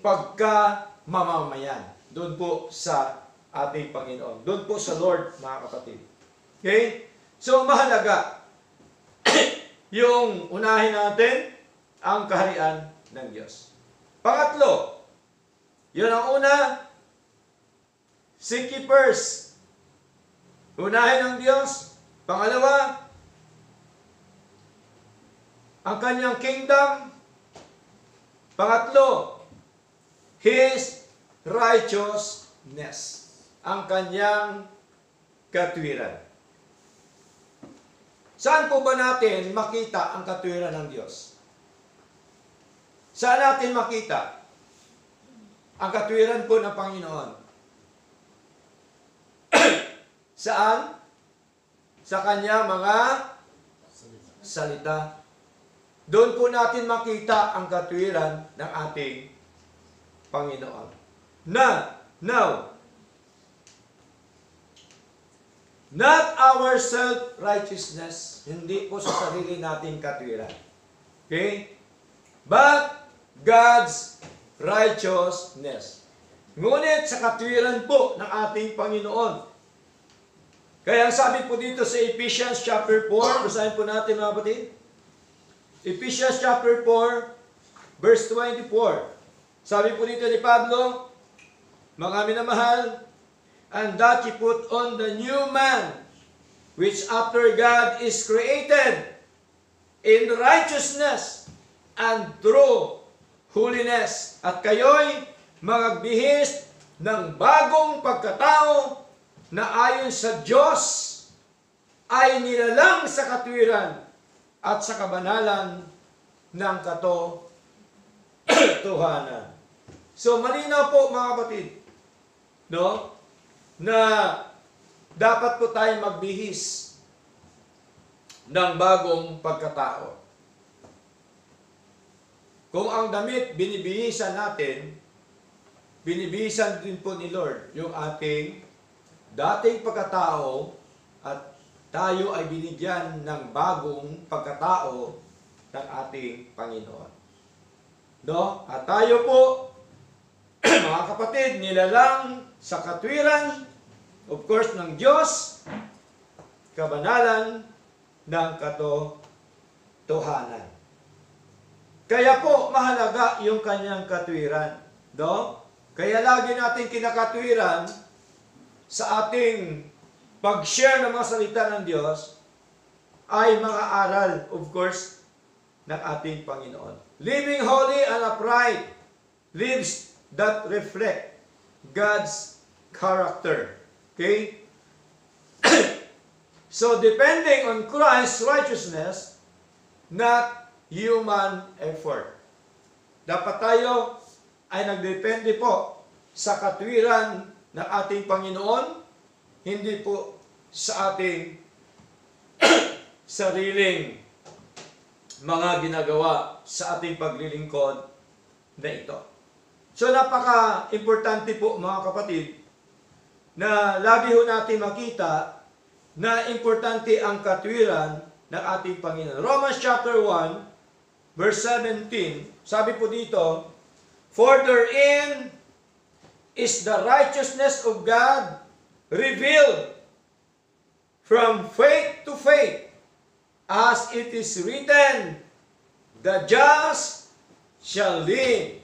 pagkamamamayan. Doon po sa ating Panginoon. Doon po sa Lord, mga kapatid. Okay? So, mahalaga yung unahin natin ang kaharian ng Diyos. Pangatlo, yun ang una, seek ye first. Unahin ang Diyos. Pangalawa, ang kanyang kingdom. Pangatlo, His righteousness. Ang kanyang katwiran. Saan po ba natin makita ang katwiran ng Diyos? Saan natin makita ang katwiran po ng Panginoon? Saan? Sa kanya mga salita. Doon po natin makita ang katwiran ng ating Panginoon. Now, Not our self-righteousness. Hindi po sa sarili nating katwiran. Okay? But God's righteousness. Ngunit sa katwiran po ng ating Panginoon. Kaya sabi po dito sa Ephesians chapter 4, basahin po natin mga kapatid. Ephesians chapter 4, verse 24. Sabi po dito ni Pablo, mga minamahal, and that ye put on the new man, which after God is created in righteousness and true holiness. At kayo'y magagbihis ng bagong pagkatao na ayon sa Diyos ay nilalang sa katwiran at sa kabanalan ng katotohanan. So malinaw po mga kapatid, no? Na dapat po tayo magbihis ng bagong pagkatao. Kung ang damit binibihisan natin, binibihisan din po ni Lord yung ating dating pagkatao at tayo ay binigyan ng bagong pagkatao ng ating Panginoon. No? At tayo po, mga kapatid, nilalang sa katwiran, of course, ng Diyos, kabanalan ng katotohanan. Kaya po, mahalaga yung kanyang katwiran. No? Kaya lagi natin kinakatwiran sa ating pag-share ng mga salita ng Diyos ay mga aral, of course, ng ating Panginoon. Living holy and upright lives that reflect God's character. Okay? So, depending on Christ's righteousness, not human effort. Dapat tayo ay nagdepende po sa katwiran ng ating Panginoon, hindi po sa ating sariling mga ginagawa sa ating paglilingkod na ito. So napaka-importante po mga kapatid na lagi ho natin makita na importante ang katwiran ng ating Panginoon. Romans chapter 1 verse 17, sabi po dito, for therein is the righteousness of God revealed from faith to faith, as it is written, the just shall live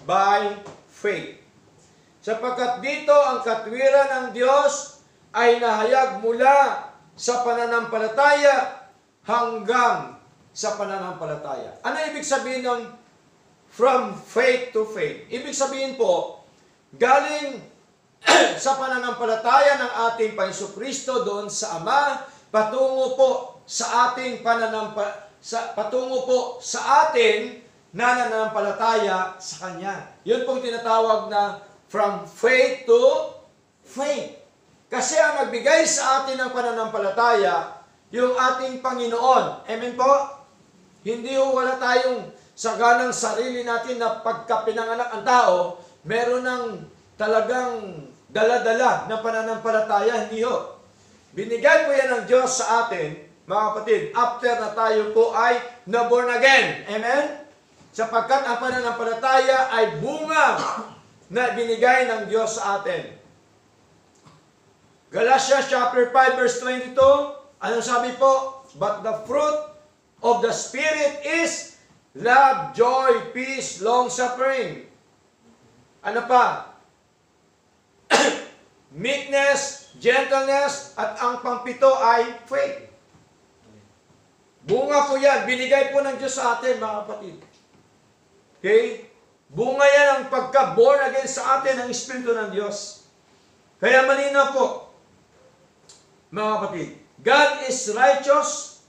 by faith. Sapagkat dito ang katwiran ng Diyos ay nahayag mula sa pananampalataya hanggang sa pananampalataya. Ano ibig sabihin ng from faith to faith? Ibig sabihin po, galing sa pananampalataya ng ating Panginoong Kristo doon sa Ama, patungo po sa ating patungo po sa atin na nananampalataya sa Kanya. Yun pong tinatawag na from faith to faith. Kasi ang nagbigay sa atin ng pananampalataya, yung ating Panginoon. Amen po? Hindi ho wala tayong saganang sarili natin na pagkapinanganak ang tao, meron ng talagang dala-dala na pananampalataya. Hindi ho. Binigay po yan ng Diyos sa atin, mga kapatid, after na tayo po ay na-born again. Amen? Sapagkat ang pananampalataya ay bunga na binigay ng Diyos sa atin. Galatians chapter 5 verse 22, anong sabi po? But the fruit of the Spirit is love, joy, peace, long-suffering. Ano pa? Meekness, gentleness, at ang pangpito ay faith. Bunga po yan. Binigay po ng Diyos sa atin, mga kapatid. Okay? Bunga yan ang pagka-born again sa atin ng Espiritu ng Diyos. Kaya malinaw po, mga kapatid, God is righteous,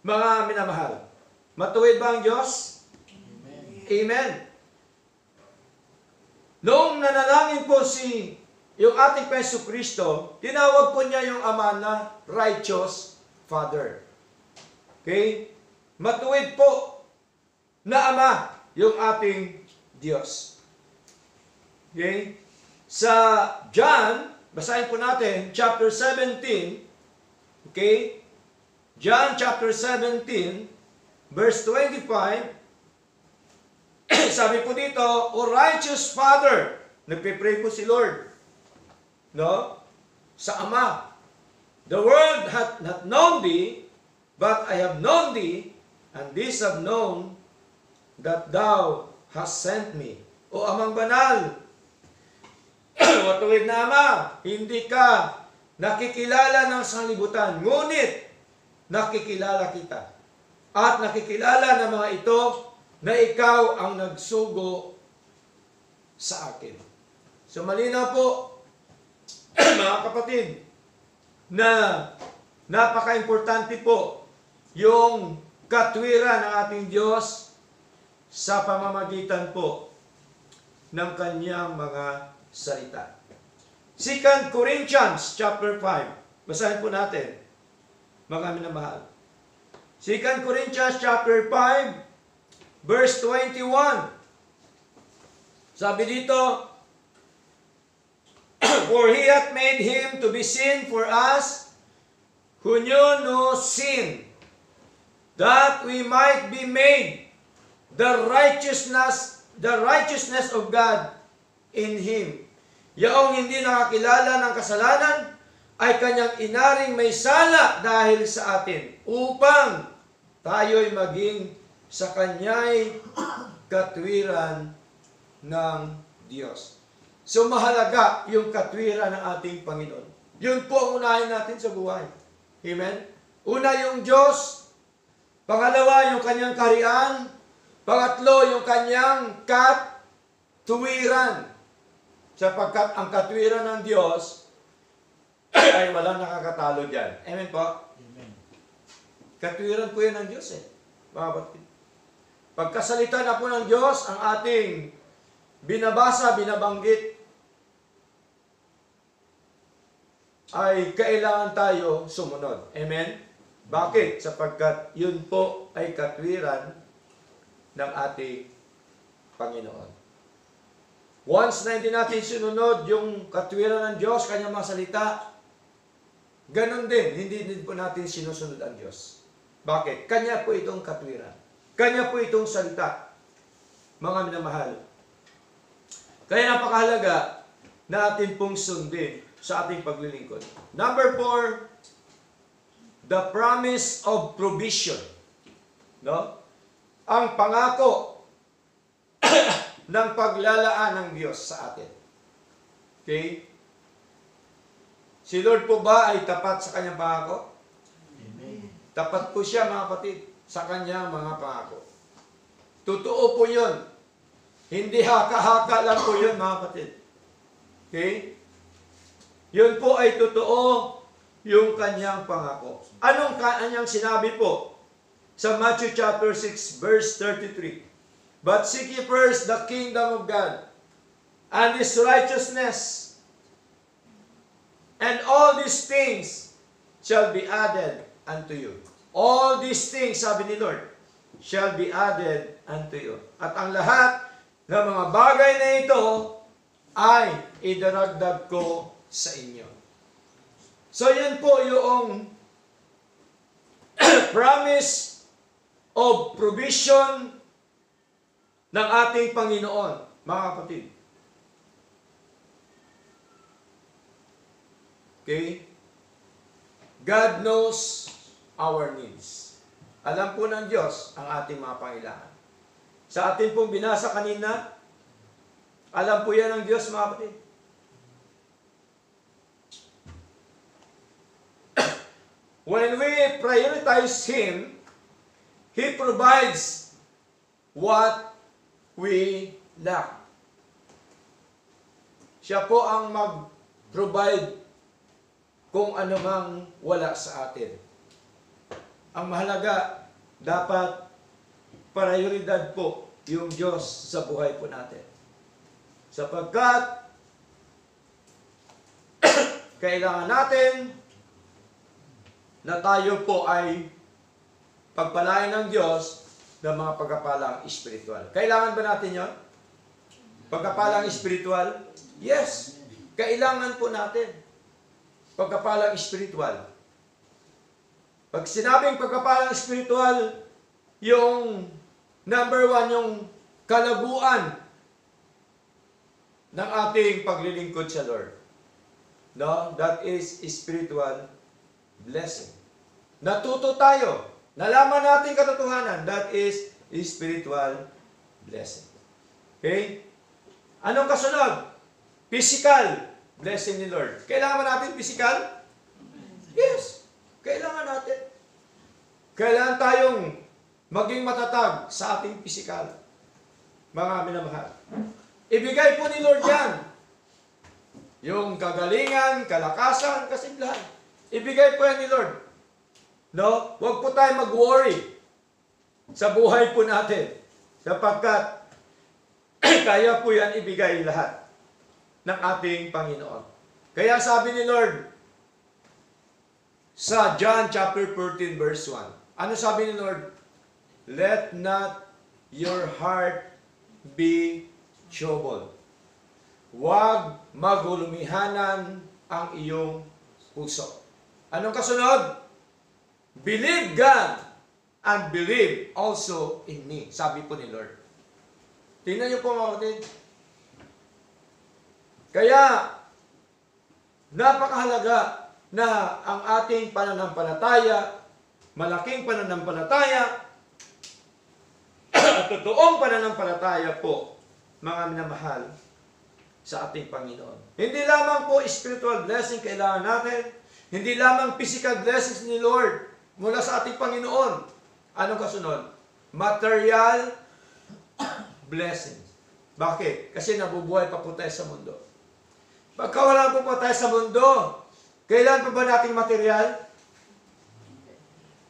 mga minamahal. Matuwid ba ang Diyos? Amen. Amen. Noong nanalangin po yung ating Panginoong Kristo, tinawag po niya yung Ama na righteous Father. Okay? Matuwid po na Ama yung ating Diyos. Okay? Sa John Basahin po natin, chapter 17, okay? John chapter 17, verse 25, sabi po dito, O righteous Father, nagpe-pray po si Lord, no? Sa Ama, the world hath not known thee, but I have known thee, and these have known that thou hast sent me. O Amang Banal, matuwid na Ama, hindi ka nakikilala ng sanglibutan, ngunit nakikilala kita. At nakikilala ng mga ito na ikaw ang nagsugo sa akin. So malinaw po, mga kapatid, na napaka-importante po yung katwiran ng ating Diyos sa pamamagitan po ng kanyang mga salita. 2 Corinthians chapter 5. Basahin po natin. Mga minamahal. 2 Corinthians chapter 5, verse 21. Sabi dito, For he hath made him to be sin for us, who knew no sin, that we might be made the righteousness of God in him. Yaong hindi nakakilala ng kasalanan, ay kanyang inaring may sala dahil sa atin, upang tayo'y maging sa kanya'y katwiran ng Diyos. So mahalaga yung katwiran ng ating Panginoon. Yun po ang unahin natin sa buhay. Amen? Una yung Diyos, pangalawa yung kanyang kaharian, pangatlo yung kanyang katwiran. Sapagkat ang katwiran ng Diyos ay walang nakakatalo dyan. Amen po? Amen. Katwiran po yan ng Diyos eh. Pagkasalita na po ng Diyos, ang ating binabasa, binabanggit, ay kailangan tayo sumunod. Amen? Bakit? Sapagkat yun po ay katwiran ng ating Panginoon. Once na hindi natin sinunod yung katwiran ng Diyos, kanyang mga salita, ganun din, hindi po natin sinusunod ang Diyos. Bakit? Kanya po itong katwiran. Kanya po itong salita. Mga minamahal. Kaya napakahalaga na atin pong sundin sa ating paglilingkod. Number 4, the promise of provision. No? Ang pangako ng paglalaan ng Diyos sa atin. Okay? Si Lord po ba ay tapat sa kanyang pangako? Amen. Tapat po siya, mga kapatid, sa kanyang mga pangako. Totoo po yun. Hindi haka-haka lang po yun, mga kapatid. Okay? Yun po ay totoo yung kanyang pangako. Anong kanyang sinabi po sa Matthew chapter 6, verse 33? But seek ye first the kingdom of God and His righteousness, and all these things shall be added unto you. All these things, sabi ni Lord, shall be added unto you. At ang lahat ng mga bagay na ito ay idaragdag ko sa inyo. So yan po yung promise of provision ng ating Panginoon, mga kapatid. Okay? God knows our needs. Alam po ng Diyos ang ating mga pangailangan. Sa atin pong binasa kanina, alam po yan ng Diyos, mga kapatid. When we prioritize Him, He provides what we lack. Siya po ang mag-provide kung ano mang wala sa atin. Ang mahalaga, dapat prioridad po yung Diyos sa buhay po natin. Sapagkat kailangan natin na tayo po ay pagpalain ng Diyos ng mga pagkapalang espiritual. Kailangan ba natin yon? Pagkapalang espiritual? Yes. kailangan po natin pagkapalang spiritual. Pag sinabing pagkapalang spiritual, yung number one, yung kalaguan ng ating paglilingkod sa Lord. No? That is spiritual blessing. Natuto tayo. Nalaman natin katotohanan. That is spiritual blessing. Okay? Anong kasunod? Physical blessing ni Lord. Kailangan ba natin physical? Yes. Kailangan natin. Kailangan tayong maging matatag sa ating physical. Mga minamahal. Ibigay po ni Lord yan. Yung kagalingan, kalakasan, kasiglahan. Ibigay po yan ni Lord. No? Huwag po tayo mag-worry sa buhay po natin. Sapagkat kaya po yan ibigay lahat ng ating Panginoon. Kaya sabi ni Lord sa John chapter 14 verse 1. Ano sabi ni Lord? Let not your heart be troubled. Huwag magulumihanan ang iyong puso. Anong kasunod? Believe God and believe also in me. Sabi po ni Lord. Tingnan niyo po mga kapatid. Kaya, napakahalaga na ang ating pananampalataya, malaking pananampalataya, at totoong pananampalataya po, mga minamahal, sa ating Panginoon. Hindi lamang po spiritual blessing kailangan natin, hindi lamang physical blessings ni Lord mula sa ating Panginoon. Anong kasunod? Material blessings. Bakit? Kasi nabubuhay pa po tayo sa mundo. Pagka wala po tayo sa mundo, kailan pa ba nating material?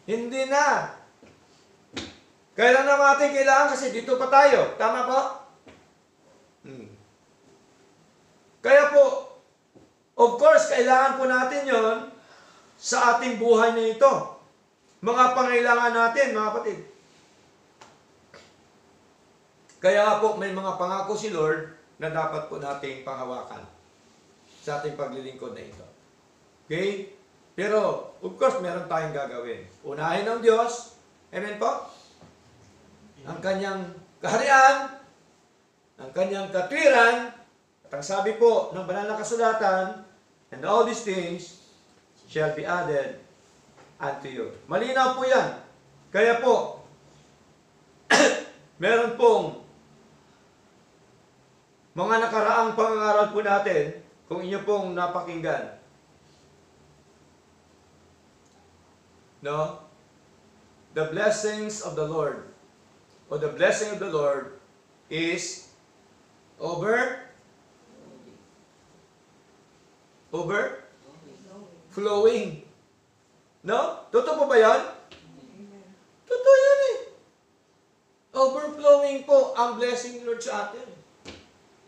Hindi na. Kailan na natin kailangan kasi dito pa tayo. Tama po? Kaya po, of course, kailangan po natin yon sa ating buhay na ito. Mga pangailangan natin, mga kapatid. Kaya po, may mga pangako si Lord na dapat po nating panghawakan sa ating paglilingkod na ito. Okay? Pero, of course, meron tayong gagawin. Unahin ng Diyos. Amen po? Ang kanyang kaharian, ang kanyang katwiran, at ang sabi po ng banal na kasulatan, and all these things shall be added unto you. Malinaw po yan. Kaya po, meron pong mga nakaraang pangangaral po natin, kung inyo pong napakinggan. No? The blessings of the Lord, or the blessing of the Lord is flowing. No? Totoo po ba yan? Totoo yan eh. Overflowing po ang blessing ni Lord sa atin.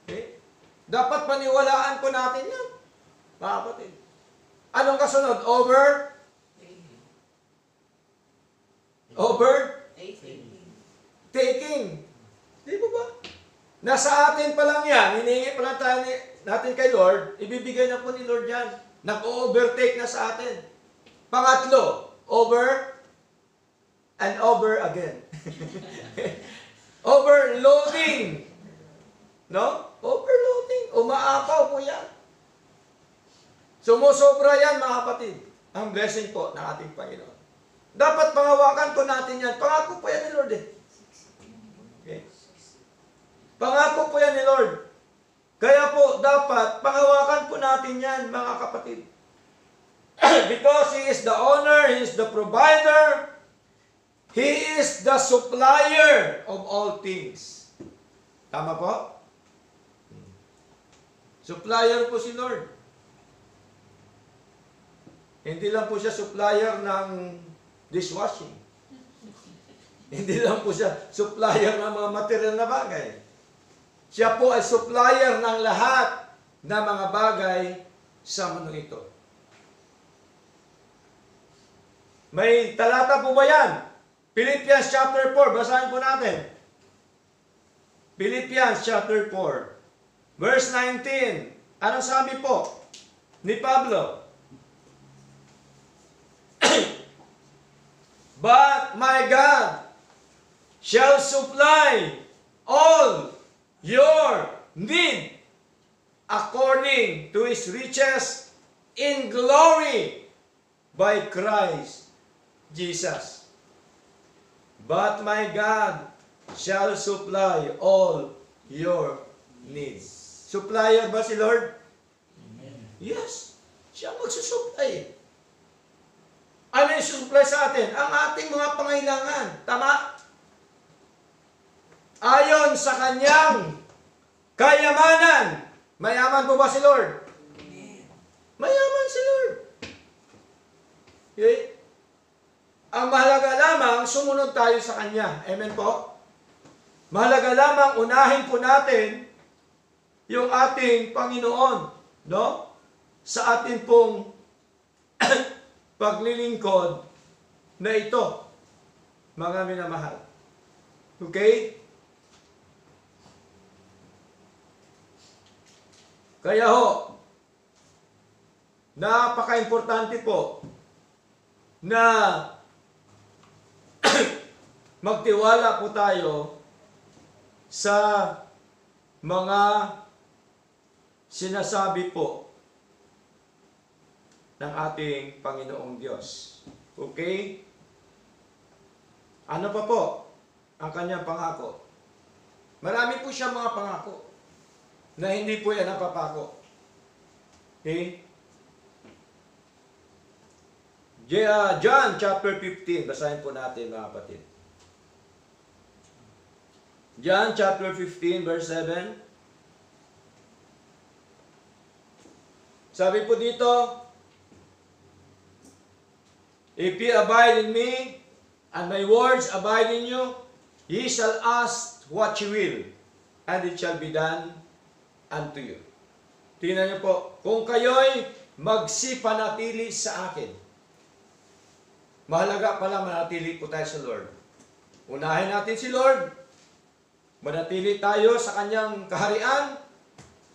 Okay? Dapat paniwalaan po natin yan. Mga kapatid. Anong kasunod? Taking. Di ba ba? Nasa atin pa lang yan. Hinihingi pa lang tayo natin kay Lord. Ibibigay na po ni Lord yan. Nag-overtake na sa atin. Pangatlo, over and over again. Overloading. No? Overloading. Umaapaw po yan. Sumusobra yan, mga kapatid. Ang blessing po ng ating Panginoon. Dapat pangawakan po natin yan. Pangako po yan ni Lord eh. Okay? Pangako po yan ni Lord. Kaya po, dapat pangawakan po natin yan, mga kapatid. Because He is the owner, He is the provider, He is the supplier of all things. Tama po? Supplier po si Lord. Hindi lang po siya supplier ng dishwashing. Hindi lang po siya supplier ng mga material na bagay. Siya po ay supplier ng lahat ng mga bagay sa mundo ito. May talata po ba yan? Philippians chapter 4. Basahin po natin. Philippians chapter 4. Verse 19. Anong sabi po ni Pablo? But my God shall supply all your need according to His riches in glory by Christ Jesus. But my God shall supply all your needs. Supplier ba si Lord? Amen. Yes. Siya magsusupply. Ano yung supply sa atin? Ang ating mga pangailangan. Tama? Ayon sa kanyang kayamanan. Mayaman po ba si Lord? Mayaman si Lord. Okay? Ang mahalaga lamang, sumunod tayo sa Kanya. Amen po? Mahalaga lamang, unahin po natin yung ating Panginoon, no? Sa atin pong paglilingkod na ito, mga minamahal. Okay? Kaya ho, napaka-importante po na magtiwala po tayo sa mga sinasabi po ng ating Panginoong Diyos. Okay? Ano pa po ang kanyang pangako? Marami po siyang mga pangako na hindi po yan napapako. Okay? John chapter 15, basahin po natin mga kapatid. John chapter 15 verse 7. Sabi po dito, if ye abide in me, and my words abide in you, ye shall ask what ye will, and it shall be done unto you. Tingnan niyo po, kung kayo'y magsipanatili sa akin, mahalaga pala manatili po tayo sa Lord. Unahin natin si Lord. Manatili tayo sa kanyang kaharian,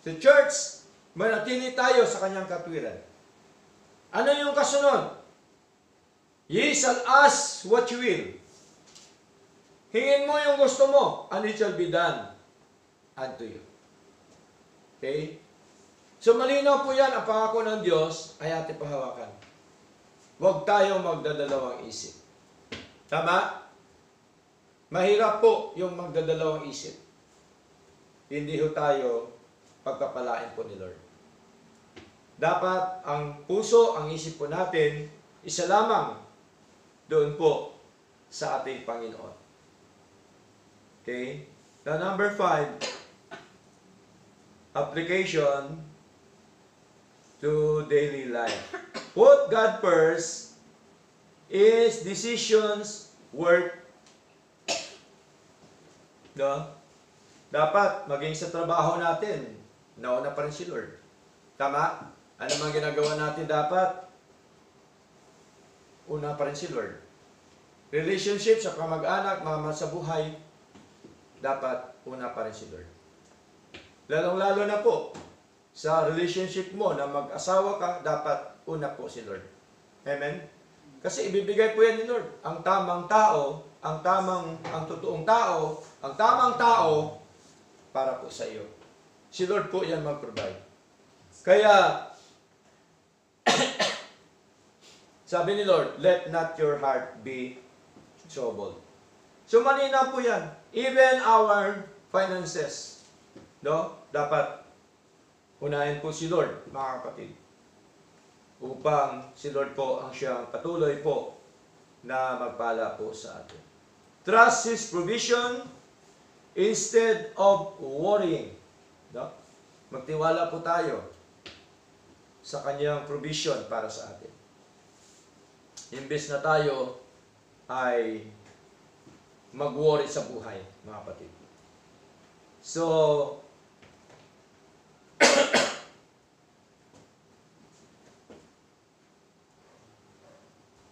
sa church. Manatili tayo sa kanyang katwiran. Ano yung kasunod? Ye shall ask what you will. Hingin mo yung gusto mo, and it shall be done unto you. Okay? So malinaw po yan, ang pangako ng Diyos ay ating pahawakan. Huwag tayo magdadalawang isip. Tama? Mahirap po yung magdadalawang isip. Hindi ho tayo pagkapalain po ni Lord. Dapat ang puso, ang isip po natin, isa lamang doon po sa ating Panginoon. Okay? Now number 5, application to daily life. Put God first is decisions worth. No? Dapat maging sa trabaho natin, nauna pa rin si Lord. Tama? Ano man ginagawa natin dapat? Una pa rin si Lord. Relationship sa kamag-anak, mama sa buhay, dapat una pa rin si Lord. Lalong-lalo na po, sa relationship mo na mag-asawa ka, dapat una po si Lord. Amen? Kasi ibibigay po yan ni Lord. Ang tamang tao, ang totoong tao, ang tamang tao, para po sa iyo. Si Lord po yan mag-provide. Kaya, sabi ni Lord, let not your heart be troubled. So malinaw po yan. Even our finances, no? Dapat unahin po si Lord, mga kapatid. Upang si Lord po ang siyang patuloy po na magpala po sa atin. Trust His provision instead of worrying. No? Magtiwala po tayo sa kanyang provision para sa atin. Imbes na tayo ay mag-worry sa buhay, mga kapatid. So,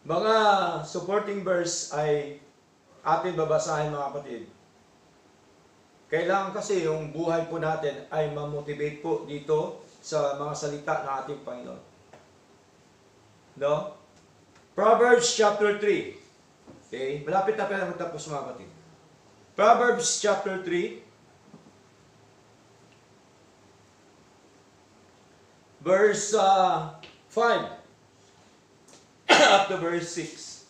mga supporting verse ay atin babasahin, mga kapatid. Kailangan kasi yung buhay po natin ay ma-motivate po dito sa mga salita ng ating Panginoon. No? Proverbs chapter 3. Okay? Malapit na pala magtapos mga kapatid. Proverbs chapter 3. Verse 5 up to verse 6.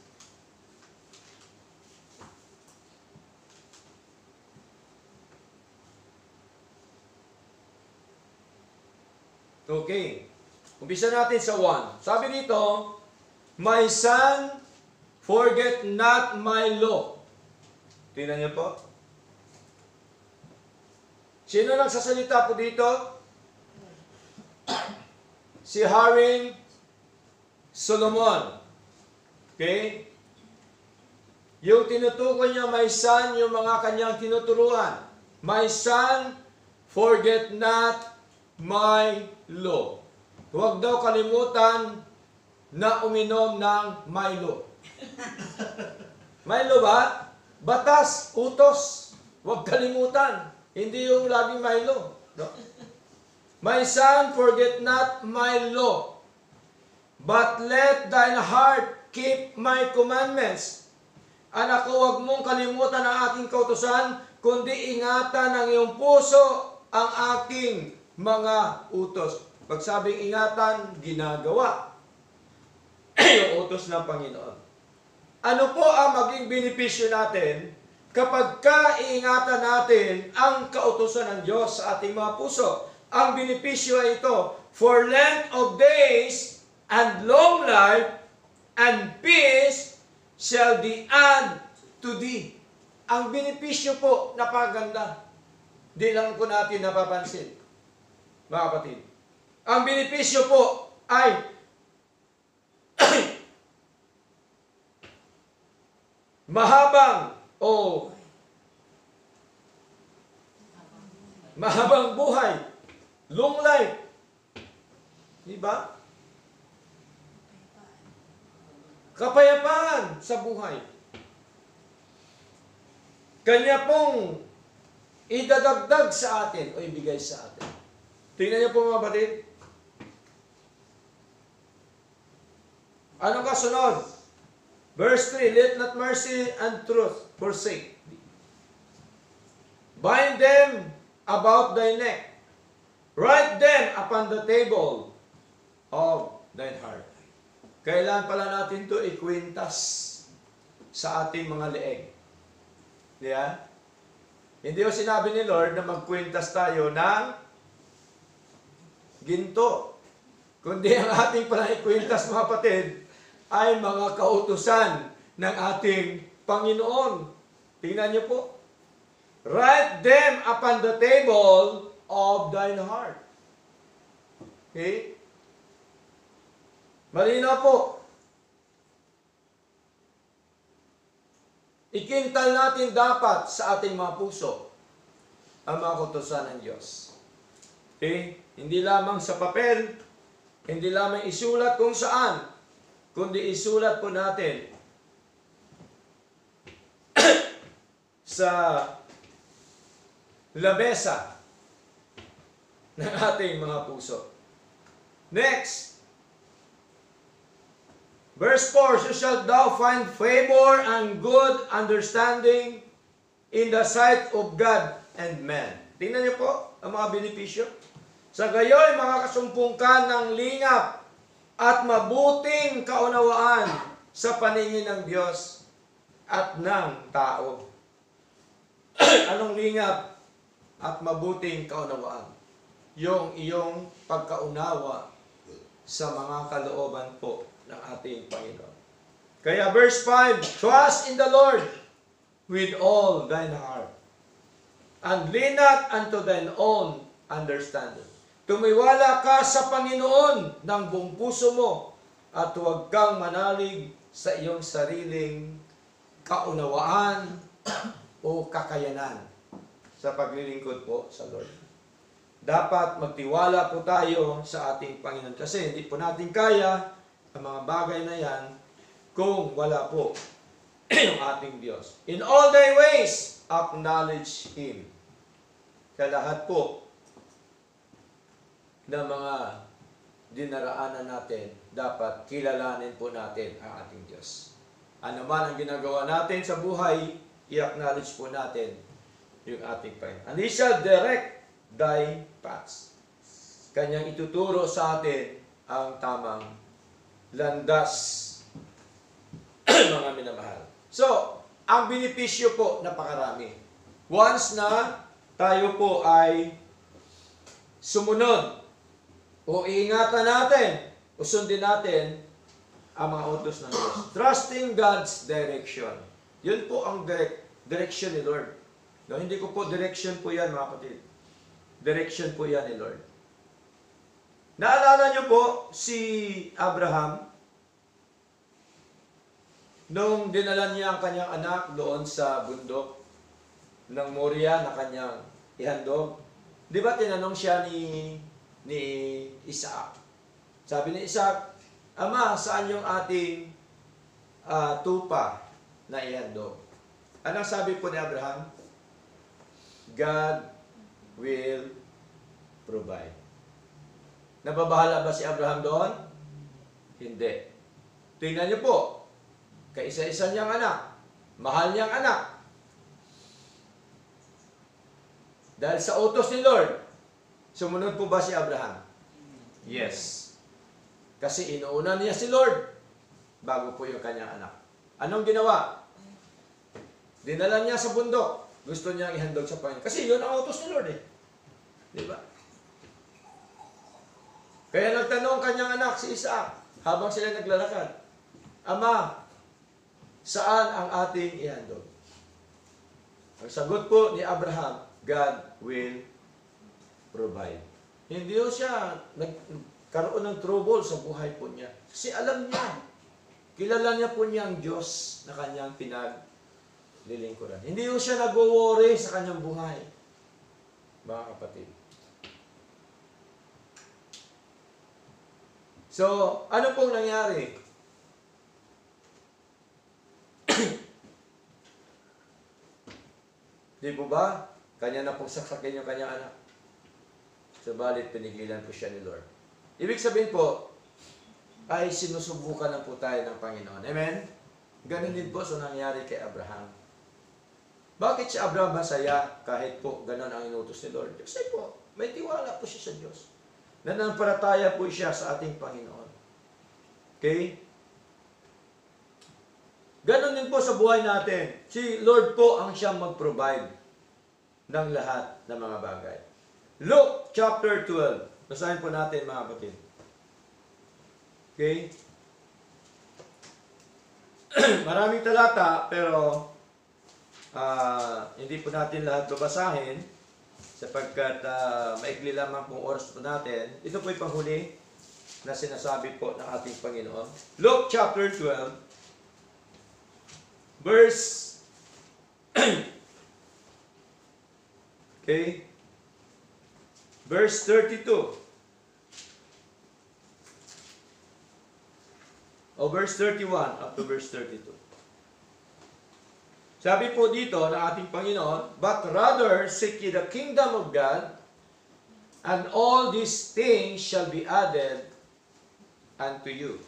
Okay. Umpisa natin sa 1. Sabi dito, my son, forget not my law. Tingnan niyo po. Sino lang sasalita po dito? Si Haring Solomon. Okay? Yung tinutukoy niya, my son, yung mga kanyang tinuturuan. My son, forget not my law. Huwag daw kalimutan na uminom ng Milo. Milo ba? Batas, utos. Huwag kalimutan. Hindi yung laging Milo. No? My son, forget not my law, but let thine heart keep my commandments. Anak ko, huwag mong kalimutan ang aking kautusan, kundi ingatan ng iyong puso ang aking mga utos. Pag sabing ingatan, ginagawa. Yung utos ng Panginoon. Ano po ang maging benepisyo natin kapag iingatan natin ang kautusan ng Diyos sa ating mga puso? Ang benepisyo ay ito, for length of days and long life and peace shall be add to thee. Ang benepisyo po, napaganda. Di lang po natin napapansin, mga kapatid. Ang benepisyo po ay mahabang buhay, long life. Diba? Kapayapaan sa buhay. Kanya pong idadagdag sa atin o ibigay sa atin. Tingnan niyo po mga batid. Anong kasunod? Verse 3, let not mercy and truth forsake thee. Bind them about thy neck. Write them upon the table of thine heart. Kailan pala natin ito ikwintas sa ating mga leeg? Diyan? Hindi ko sinabi ni Lord na magkwintas tayo ng ginto. Kundi ang ating pala ikwintas, mga kapatid, ay mga kautusan ng ating Panginoon. Tingnan niyo po. Write them upon the table of thine heart. Okay? Malinaw po. Ikintal natin dapat sa ating mga puso ang mga kautusan ng Diyos. Okay? Hindi lamang sa papel, hindi lamang isulat kung saan, kundi isulat po natin sa lamesa ng ating mga puso. Next, verse 4, so shalt thou find favor and good understanding in the sight of God and man. Tingnan niyo po ang mga benepisyo. Sa gayoy, makakasumpong ka ng lingap at mabuting kaunawaan sa paningin ng Diyos at ng tao. Anong lingap at mabuting kaunawaan? Yung iyong pagkaunawa sa mga kalooban po ng ating Panginoon. Kaya verse 5, trust in the Lord with all thine heart, and lean not unto thine own understanding. Tumiwala ka sa Panginoon ng buong puso mo at huwag kang manalig sa iyong sariling kaunawaan o kakayanan sa paglilingkod po sa Lord. Dapat magtiwala po tayo sa ating Panginoon kasi hindi po natin kaya ang mga bagay na yan kung wala po yung ating Diyos. In all thy ways, acknowledge Him. Sa lahat po na mga dinaraanan natin, dapat kilalanin po natin ang ating Diyos. Ano man ang ginagawa natin sa buhay, i-acknowledge po natin yung ating Panginoon. And He shall direct thy paths. Kanyang ituturo sa atin ang tamang landas, mga minamahal. So, ang benepisyo po, napakarami. Once na tayo po ay sumunod o iingatan natin o sundin natin ang mga utos ng Diyos. Trusting God's direction. Yun po ang direction ni Lord. No, hindi ko po direction po yan, mga kapatid. Direction po yan ni Lord. Naalala niyo po si Abraham nung dinala niya ang kanyang anak doon sa bundok ng Moria na kanyang ihandog. Di ba tinanong siya ni Isaac? Sabi ni Isaac, Ama, saan yung ating tupa na ihandog? Anong sabi po ni Abraham? God will provide. Nababahala ba si Abraham doon? Hindi. Tingnan niyo po, kaisa-isa niyang anak, mahal niyang anak. Dahil sa utos ni Lord, sumunod po ba si Abraham? Yes. Kasi inuuna niya si Lord bago po yung kanyang anak. Anong ginawa? Dinala niya sa bundok. Gusto niyang ihandog sa Panginoon. Kasi yun ang utos ni Lord eh. Di ba? Kaya nagtanong kanyang anak si Isaac habang sila naglalakad, Ama, saan ang ating ihandog? Ang sagot po ni Abraham, God will provide. Hindi ho siya nagkaroon ng trouble sa buhay po niya. Kasi alam niya, kilala niya po niya ang Diyos na kanyang pinaglilingkuran. Hindi ho siya nag-worry sa kanyang buhay, mga kapatid. So, ano pong nangyari? Di po ba? Kanya na pong saksakin yung kanyang anak. Subalit, pinigilan po siya ni Lord. Ibig sabihin po, ay sinusubukan na po tayo ng Panginoon. Amen? Ganun din po sa nangyari kay Abraham. Bakit si Abraham masaya kahit po ganun ang inutos ni Lord? Kasi po, may tiwala po siya sa Diyos. Nanampalataya po siya sa ating Panginoon. Okay? Ganon din po sa buhay natin. Si Lord po ang siyang mag-provide ng lahat ng mga bagay. Luke chapter 12. Basahin po natin, mga kapatid. Okay? Maraming talata, pero hindi po natin lahat babasahin sapagkat maikli lamang pong oras po natin. Ito po yung panghuli na sinasabi po ng ating Panginoon. Luke chapter 12, verse okay, verse 32. O verse 31 up to verse 32. Sabi po dito ng ating Panginoon, but rather seek ye the kingdom of God, and all these things shall be added unto you.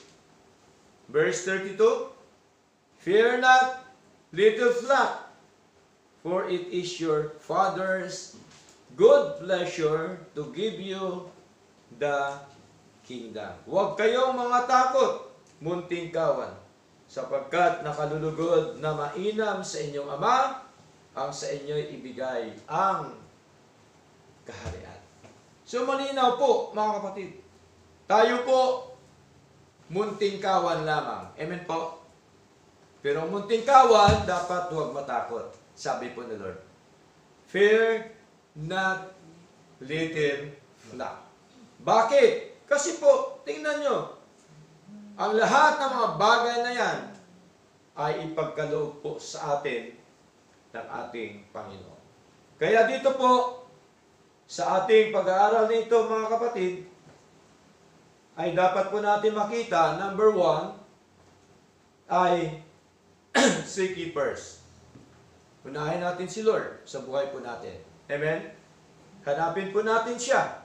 Verse 32, fear not, little flock, for it is your Father's good pleasure to give you the kingdom. Huwag kayong mga takot, munting kawan, sapagkat nakalulugod na mainam sa inyong Ama ang sa inyo'y ibigay ang kaharian. So malinaw po, mga kapatid, tayo po munting kawan lamang. Amen po? Pero munting kawan, dapat huwag matakot. Sabi po ni Lord, fear not, little flock. Bakit? Kasi po, tingnan nyo, ang lahat ng mga bagay na yan ay ipagkaloob po sa atin ng ating Panginoon. Kaya dito po, sa ating pag-aaral nito, mga kapatid, ay dapat po natin makita, number 1, ay seek ye first. Unahin natin si Lord sa buhay po natin. Amen? Hanapin po natin siya.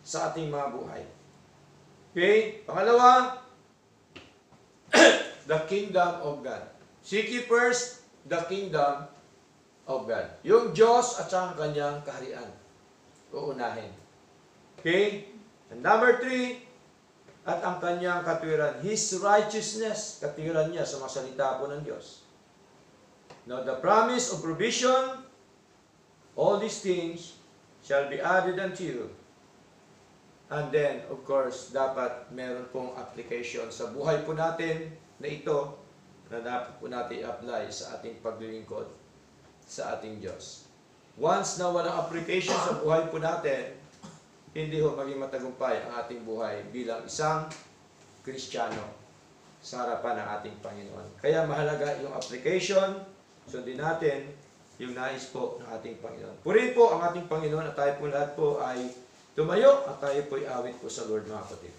sa ating mga buhay. Okay? Pangalawa, the kingdom of God. Seek ye first the kingdom of God. Yung Diyos at ang kanyang kaharian. Uunahin. Okay? And number 3, at ang kanyang katwiran. His righteousness. Katwiran niya sa mga salita po ng Diyos. Now, the promise of provision, all these things shall be added unto you. And then, of course, dapat meron pong application sa buhay po natin na ito na dapat po natin i-apply sa ating paglilingkod sa ating Diyos. Once na walang application sa buhay po natin, hindi ho maging matagumpay ang ating buhay bilang isang Kristiyano sa harapan ng ating Panginoon. Kaya mahalaga yung application, sundin natin yung nais po ng ating Panginoon. Purihin po ang ating Panginoon at tayo po lahat po ay tumayo at tayo po ay awit po sa Lord, mga kapatid.